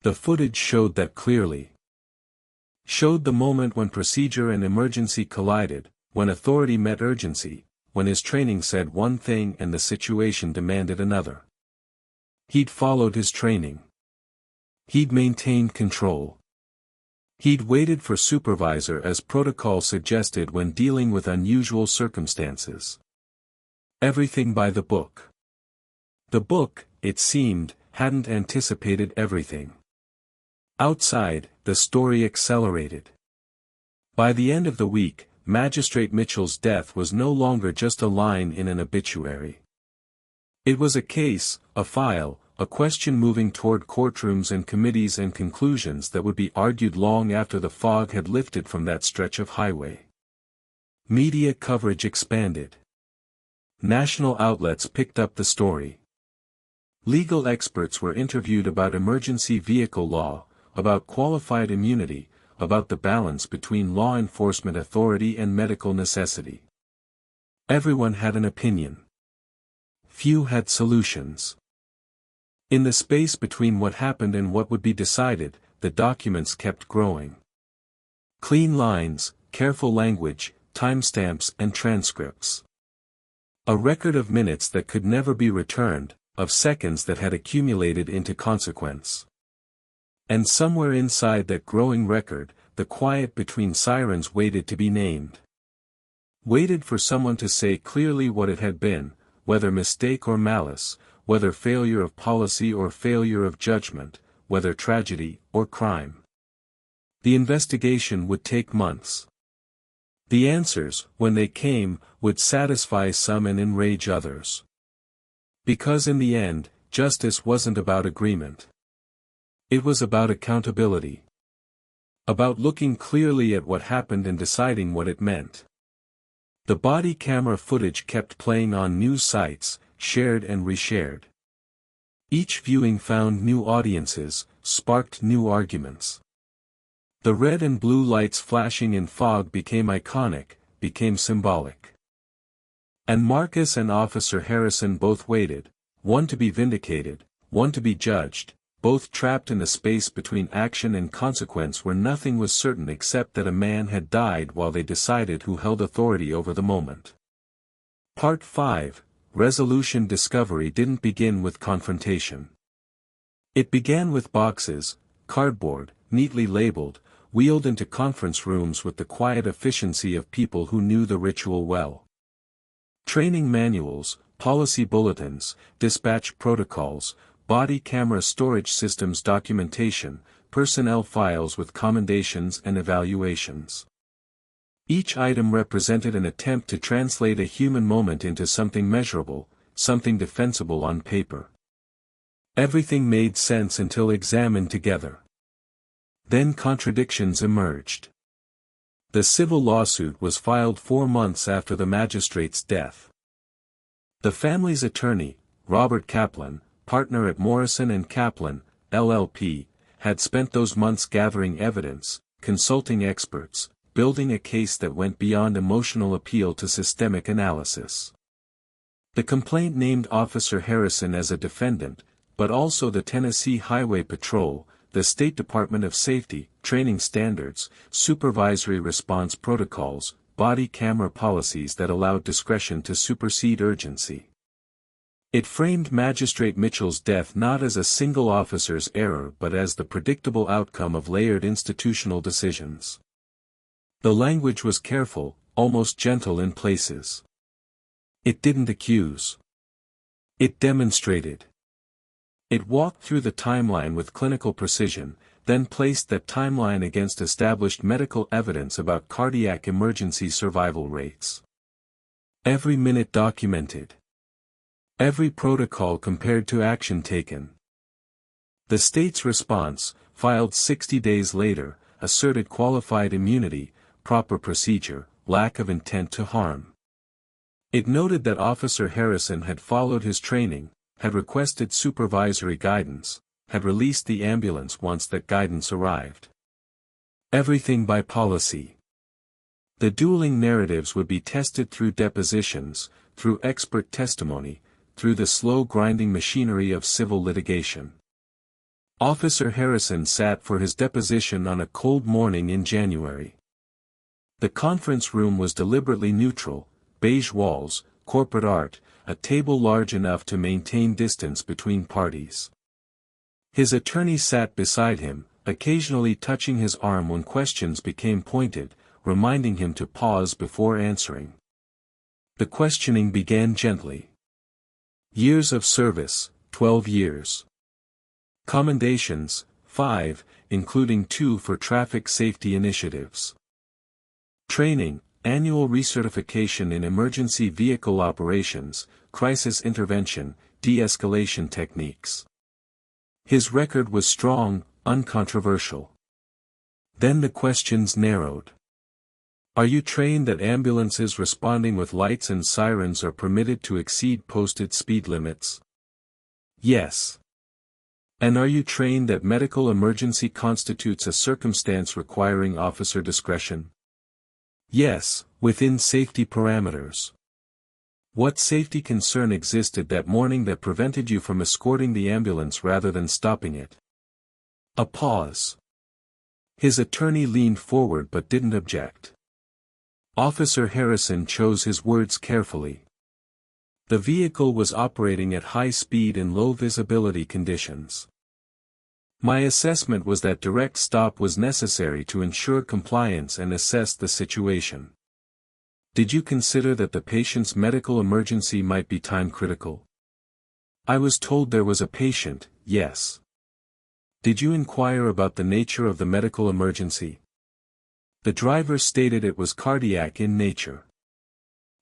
The footage showed that clearly. Showed the moment when procedure and emergency collided, when authority met urgency, when his training said one thing and the situation demanded another. He'd followed his training. He'd maintained control. He'd waited for supervisor as protocol suggested when dealing with unusual circumstances. Everything by the book. The book, it seemed, hadn't anticipated everything. Outside, the story accelerated. By the end of the week, Magistrate Mitchell's death was no longer just a line in an obituary. It was a case, a file, a question moving toward courtrooms and committees and conclusions that would be argued long after the fog had lifted from that stretch of highway. Media coverage expanded. National outlets picked up the story. Legal experts were interviewed about emergency vehicle law, about qualified immunity, about the balance between law enforcement authority and medical necessity. Everyone had an opinion. Few had solutions. In the space between what happened and what would be decided, the documents kept growing. Clean lines, careful language, timestamps and transcripts. A record of minutes that could never be returned, of seconds that had accumulated into consequence. And somewhere inside that growing record, the quiet between sirens waited to be named. Waited for someone to say clearly what it had been, whether mistake or malice, whether failure of policy or failure of judgment, whether tragedy or crime. The investigation would take months. The answers, when they came, would satisfy some and enrage others. Because in the end, justice wasn't about agreement. It was about accountability. About looking clearly at what happened and deciding what it meant. The body camera footage kept playing on news sites, shared and reshared. Each viewing found new audiences, sparked new arguments. The red and blue lights flashing in fog became iconic, became symbolic. And Marcus and Officer Harrison both waited, one to be vindicated, one to be judged, both trapped in the space between action and consequence where nothing was certain except that a man had died while they decided who held authority over the moment. Part 5, Resolution. Discovery didn't begin with confrontation. It began with boxes, cardboard, neatly labeled, wheeled into conference rooms with the quiet efficiency of people who knew the ritual well. Training manuals, policy bulletins, dispatch protocols, body camera storage systems documentation, personnel files with commendations and evaluations. Each item represented an attempt to translate a human moment into something measurable, something defensible on paper. Everything made sense until examined together. Then contradictions emerged. The civil lawsuit was filed 4 months after the magistrate's death. The family's attorney, Robert Kaplan, partner at Morrison & Kaplan, LLP, had spent those months gathering evidence, consulting experts, building a case that went beyond emotional appeal to systemic analysis. The complaint named Officer Harrison as a defendant, but also the Tennessee Highway Patrol, the State Department of Safety, training standards, supervisory response protocols, body camera policies that allowed discretion to supersede urgency. It framed Magistrate Mitchell's death not as a single officer's error but as the predictable outcome of layered institutional decisions. The language was careful, almost gentle in places. It didn't accuse. It demonstrated. It walked through the timeline with clinical precision, then placed that timeline against established medical evidence about cardiac emergency survival rates. Every minute documented. Every protocol compared to action taken. The state's response, filed 60 days later, asserted qualified immunity, proper procedure, lack of intent to harm. It noted that Officer Harrison had followed his training, had requested supervisory guidance, had released the ambulance once that guidance arrived. Everything by policy. The dueling narratives would be tested through depositions, through expert testimony, through the slow grinding machinery of civil litigation. Officer Harrison sat for his deposition on a cold morning in January. The conference room was deliberately neutral, beige walls, corporate art, a table large enough to maintain distance between parties. His attorney sat beside him, occasionally touching his arm when questions became pointed, reminding him to pause before answering. The questioning began gently. Years of service, 12 years. Commendations, 5, including 2 for traffic safety initiatives. Training, annual recertification in emergency vehicle operations, crisis intervention, de-escalation techniques. His record was strong, uncontroversial. Then the questions narrowed. Are you trained that ambulances responding with lights and sirens are permitted to exceed posted speed limits? Yes. And are you trained that medical emergency constitutes a circumstance requiring officer discretion? Yes, within safety parameters. What safety concern existed that morning that prevented you from escorting the ambulance rather than stopping it? A pause. His attorney leaned forward but didn't object. Officer Harrison chose his words carefully. The vehicle was operating at high speed in low visibility conditions. My assessment was that direct stop was necessary to ensure compliance and assess the situation. Did you consider that the patient's medical emergency might be time-critical? I was told there was a patient, yes. Did you inquire about the nature of the medical emergency? The driver stated it was cardiac in nature.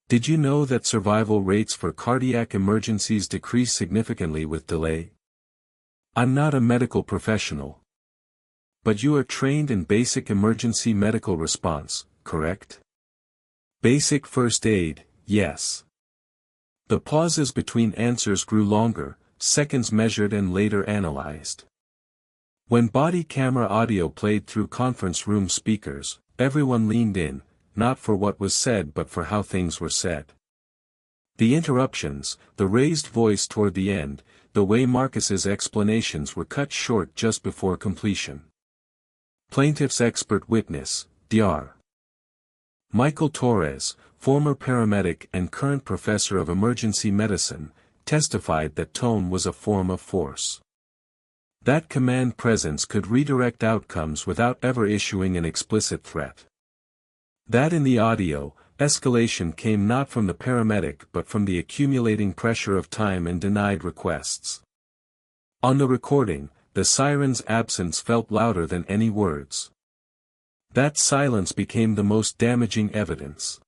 Did you know that survival rates for cardiac emergencies decrease significantly with delay? I'm not a medical professional. But you are trained in basic emergency medical response, correct? Basic first aid, yes. The pauses between answers grew longer, seconds measured and later analyzed. When body camera audio played through conference room speakers, everyone leaned in, not for what was said but for how things were said. The interruptions, the raised voice toward the end, the way Marcus's explanations were cut short just before completion. Plaintiff's expert witness, Dr. Michael Torres, former paramedic and current professor of emergency medicine, testified that tone was a form of force. That command presence could redirect outcomes without ever issuing an explicit threat. That in the audio, escalation came not from the paramedic but from the accumulating pressure of time and denied requests. On the recording, the siren's absence felt louder than any words. That silence became the most damaging evidence.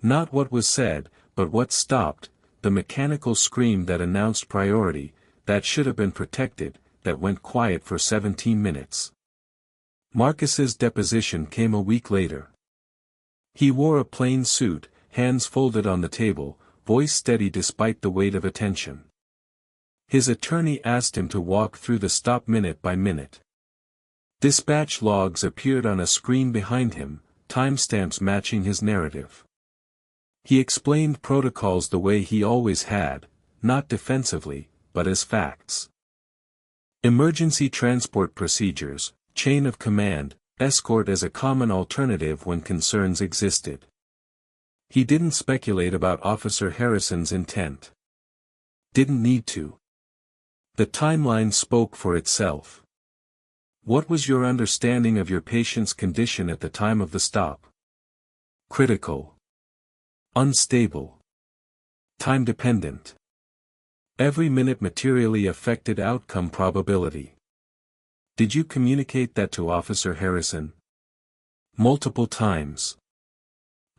Not what was said, but what stopped, the mechanical scream that announced priority, that should have been protected, that went quiet for 17 minutes. Marcus's deposition came a week later. He wore a plain suit, hands folded on the table, voice steady despite the weight of attention. His attorney asked him to walk through the stop minute by minute. Dispatch logs appeared on a screen behind him, timestamps matching his narrative. He explained protocols the way he always had, not defensively, but as facts. Emergency transport procedures, chain of command, escort as a common alternative when concerns existed. He didn't speculate about Officer Harrison's intent. Didn't need to. The timeline spoke for itself. What was your understanding of your patient's condition at the time of the stop? Critical. Unstable. Time-dependent. Every minute materially affected outcome probability. Did you communicate that to Officer Harrison? Multiple times.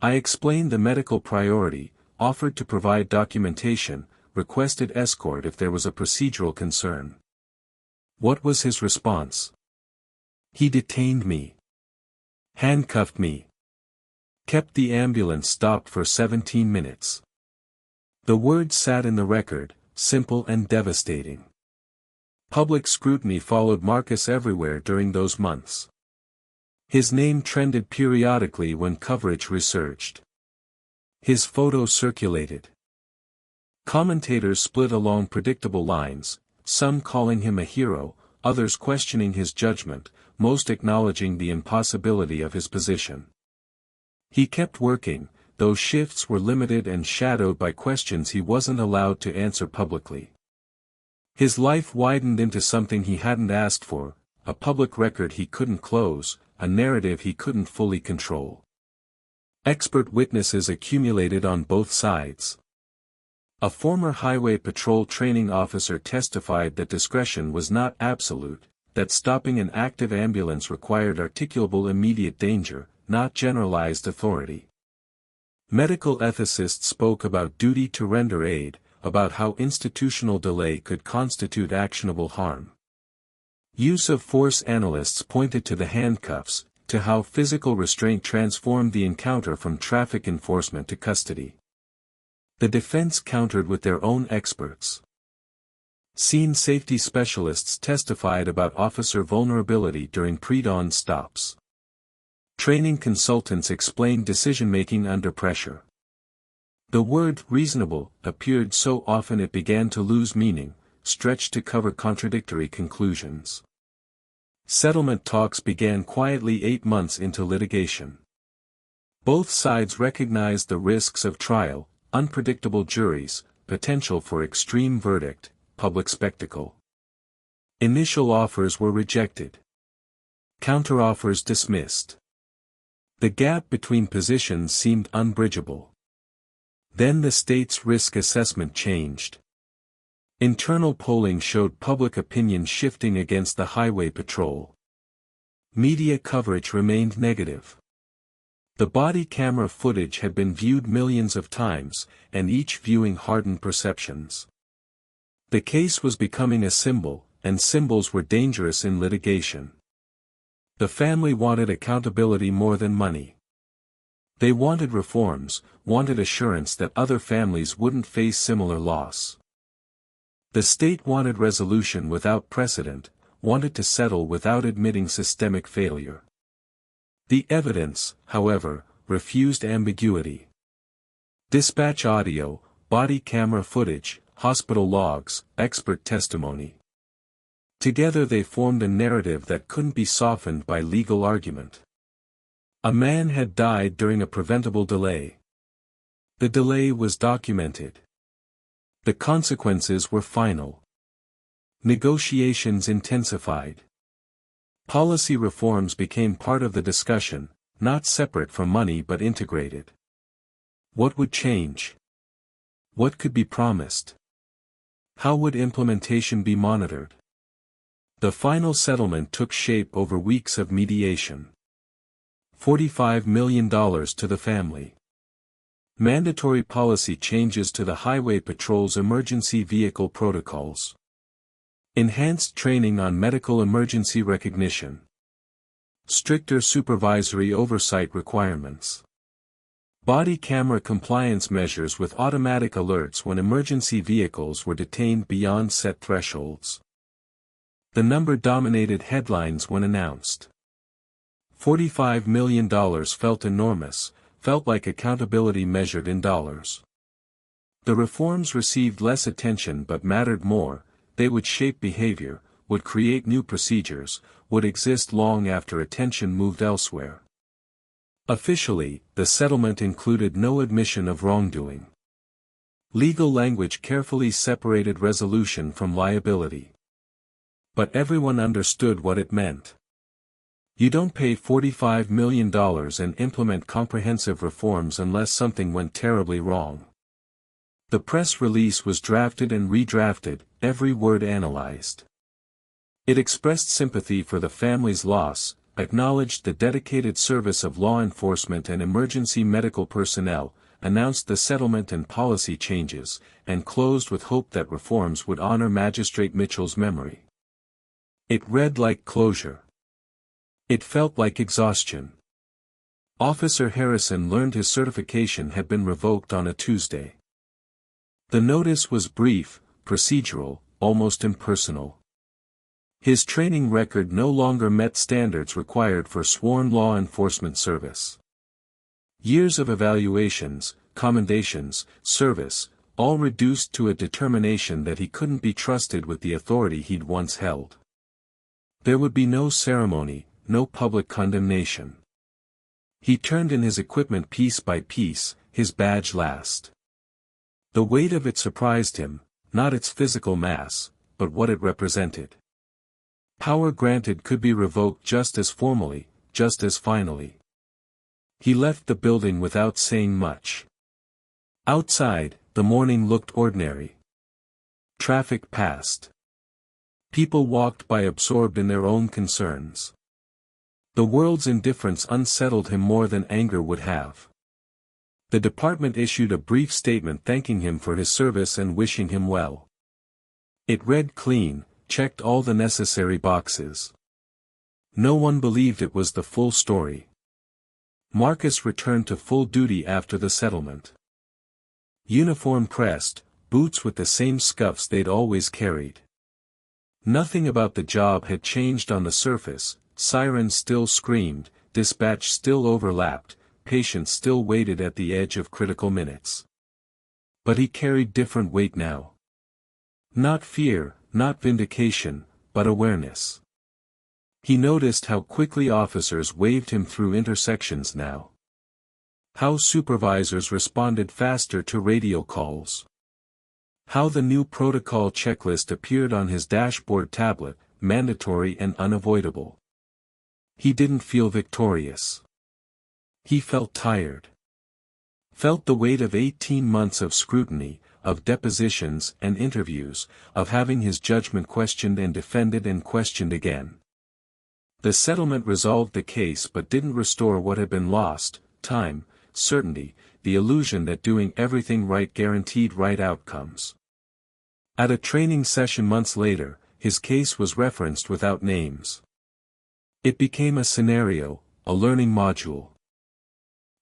I explained the medical priority, offered to provide documentation, requested escort if there was a procedural concern. What was his response? He detained me. Handcuffed me. Kept the ambulance stopped for 17 minutes. The words sat in the record, simple and devastating. Public scrutiny followed Marcus everywhere during those months. His name trended periodically when coverage resurged. His photo circulated. Commentators split along predictable lines, some calling him a hero, others questioning his judgment, most acknowledging the impossibility of his position. He kept working, though shifts were limited and shadowed by questions he wasn't allowed to answer publicly. His life widened into something he hadn't asked for, a public record he couldn't close, a narrative he couldn't fully control. Expert witnesses accumulated on both sides. A former highway patrol training officer testified that discretion was not absolute, that stopping an active ambulance required articulable immediate danger, not generalized authority. Medical ethicists spoke about duty to render aid, about how institutional delay could constitute actionable harm. Use of force analysts pointed to the handcuffs, to how physical restraint transformed the encounter from traffic enforcement to custody. The defense countered with their own experts. Scene safety specialists testified about officer vulnerability during pre-dawn stops. Training consultants explained decision-making under pressure. The word reasonable appeared so often it began to lose meaning, stretched to cover contradictory conclusions. Settlement talks began quietly 8 months into litigation. Both sides recognized the risks of trial, unpredictable juries, potential for extreme verdict, public spectacle. Initial offers were rejected. Counteroffers dismissed. The gap between positions seemed unbridgeable. Then the state's risk assessment changed. Internal polling showed public opinion shifting against the highway patrol. Media coverage remained negative. The body camera footage had been viewed millions of times, and each viewing hardened perceptions. The case was becoming a symbol, and symbols were dangerous in litigation. The family wanted accountability more than money. They wanted reforms, wanted assurance that other families wouldn't face similar loss. The state wanted resolution without precedent, wanted to settle without admitting systemic failure. The evidence, however, refused ambiguity. Dispatch audio, body camera footage, hospital logs, expert testimony. Together they formed a narrative that couldn't be softened by legal argument. A man had died during a preventable delay. The delay was documented. The consequences were final. Negotiations intensified. Policy reforms became part of the discussion, not separate from money but integrated. What would change? What could be promised? How would implementation be monitored? The final settlement took shape over weeks of mediation. $45 million to the family. Mandatory policy changes to the Highway Patrol's emergency vehicle protocols. Enhanced training on medical emergency recognition. Stricter supervisory oversight requirements. Body camera compliance measures with automatic alerts when emergency vehicles were detained beyond set thresholds. The number dominated headlines when announced. $45 million felt enormous, felt like accountability measured in dollars. The reforms received less attention but mattered more. They would shape behavior, would create new procedures, would exist long after attention moved elsewhere. Officially, the settlement included no admission of wrongdoing. Legal language carefully separated resolution from liability. But everyone understood what it meant. You don't pay $45 million and implement comprehensive reforms unless something went terribly wrong. The press release was drafted and redrafted, every word analyzed. It expressed sympathy for the family's loss, acknowledged the dedicated service of law enforcement and emergency medical personnel, announced the settlement and policy changes, and closed with hope that reforms would honor Magistrate Mitchell's memory. It read like closure. It felt like exhaustion. Officer Harrison learned his certification had been revoked on a Tuesday. The notice was brief, procedural, almost impersonal. His training record no longer met standards required for sworn law enforcement service. Years of evaluations, commendations, service, all reduced to a determination that he couldn't be trusted with the authority he'd once held. There would be no ceremony, no public condemnation. He turned in his equipment piece by piece, his badge last. The weight of it surprised him, not its physical mass, but what it represented. Power granted could be revoked just as formally, just as finally. He left the building without saying much. Outside, the morning looked ordinary. Traffic passed. People walked by absorbed in their own concerns. The world's indifference unsettled him more than anger would have. The department issued a brief statement thanking him for his service and wishing him well. It read clean, checked all the necessary boxes. No one believed it was the full story. Marcus returned to full duty after the settlement. Uniform pressed, boots with the same scuffs they'd always carried. Nothing about the job had changed on the surface, sirens still screamed, dispatch still overlapped, patients still waited at the edge of critical minutes. But he carried different weight now. Not fear, not vindication, but awareness. He noticed how quickly officers waved him through intersections now. How supervisors responded faster to radio calls. How the new protocol checklist appeared on his dashboard tablet, mandatory and unavoidable. He didn't feel victorious. He felt tired. Felt the weight of 18 months of scrutiny, of depositions and interviews, of having his judgment questioned and defended and questioned again. The settlement resolved the case but didn't restore what had been lost: time, certainty, the illusion that doing everything right guaranteed right outcomes. At a training session months later, his case was referenced without names. It became a scenario, a learning module.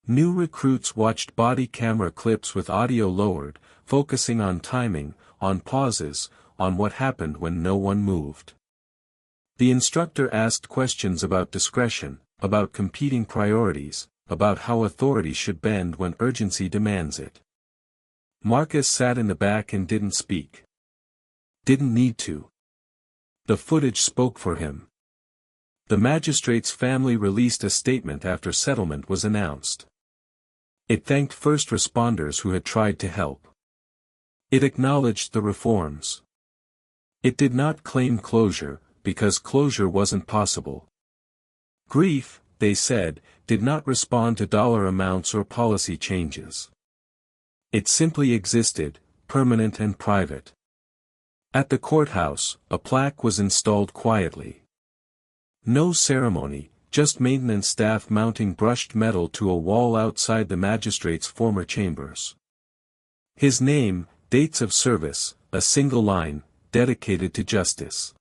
New recruits watched body camera clips with audio lowered, focusing on timing, on pauses, on what happened when no one moved. The instructor asked questions about discretion, about competing priorities, about how authority should bend when urgency demands it. Marcus sat in the back and didn't speak. Didn't need to. The footage spoke for him. The magistrate's family released a statement after settlement was announced. It thanked first responders who had tried to help. It acknowledged the reforms. It did not claim closure, because closure wasn't possible. Grief, they said, did not respond to dollar amounts or policy changes. It simply existed, permanent and private. At the courthouse, a plaque was installed quietly. No ceremony, just maintenance staff mounting brushed metal to a wall outside the magistrate's former chambers. His name, dates of service, a single line, dedicated to justice.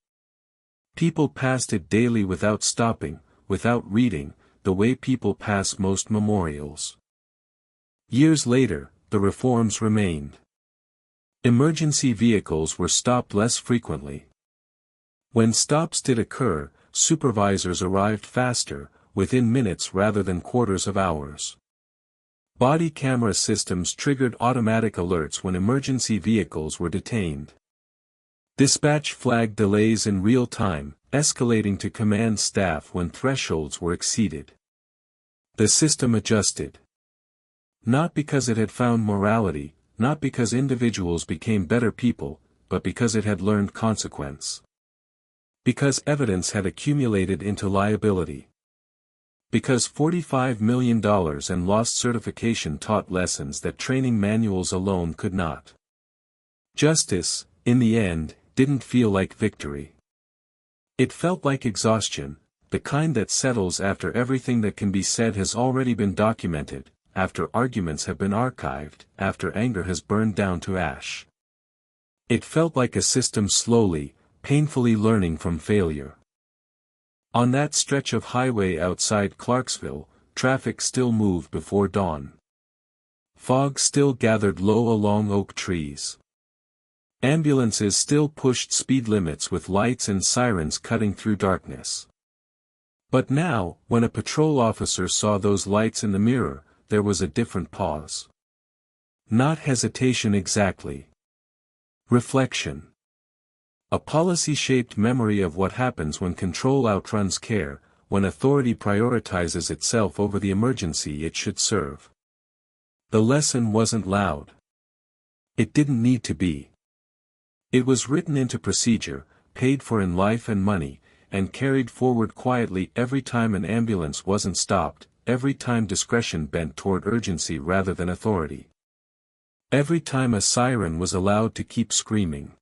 People passed it daily without stopping, without reading, the way people pass most memorials. Years later, the reforms remained. Emergency vehicles were stopped less frequently. When stops did occur, supervisors arrived faster, within minutes rather than quarters of hours. Body camera systems triggered automatic alerts when emergency vehicles were detained. Dispatch flagged delays in real time, escalating to command staff when thresholds were exceeded. The system adjusted. Not because it had found morality, not because individuals became better people, but because it had learned consequence. Because evidence had accumulated into liability. Because $45 million and lost certification taught lessons that training manuals alone could not. Justice, in the end, didn't feel like victory. It felt like exhaustion, the kind that settles after everything that can be said has already been documented, after arguments have been archived, after anger has burned down to ash. It felt like a system slowly, painfully learning from failure. On that stretch of highway outside Clarksville, traffic still moved before dawn. Fog still gathered low along oak trees. Ambulances still pushed speed limits with lights and sirens cutting through darkness. But now, when a patrol officer saw those lights in the mirror, there was a different pause. Not hesitation exactly. Reflection. A policy-shaped memory of what happens when control outruns care, when authority prioritizes itself over the emergency it should serve. The lesson wasn't loud. It didn't need to be. It was written into procedure, paid for in life and money, and carried forward quietly every time an ambulance wasn't stopped, every time discretion bent toward urgency rather than authority. Every time a siren was allowed to keep screaming.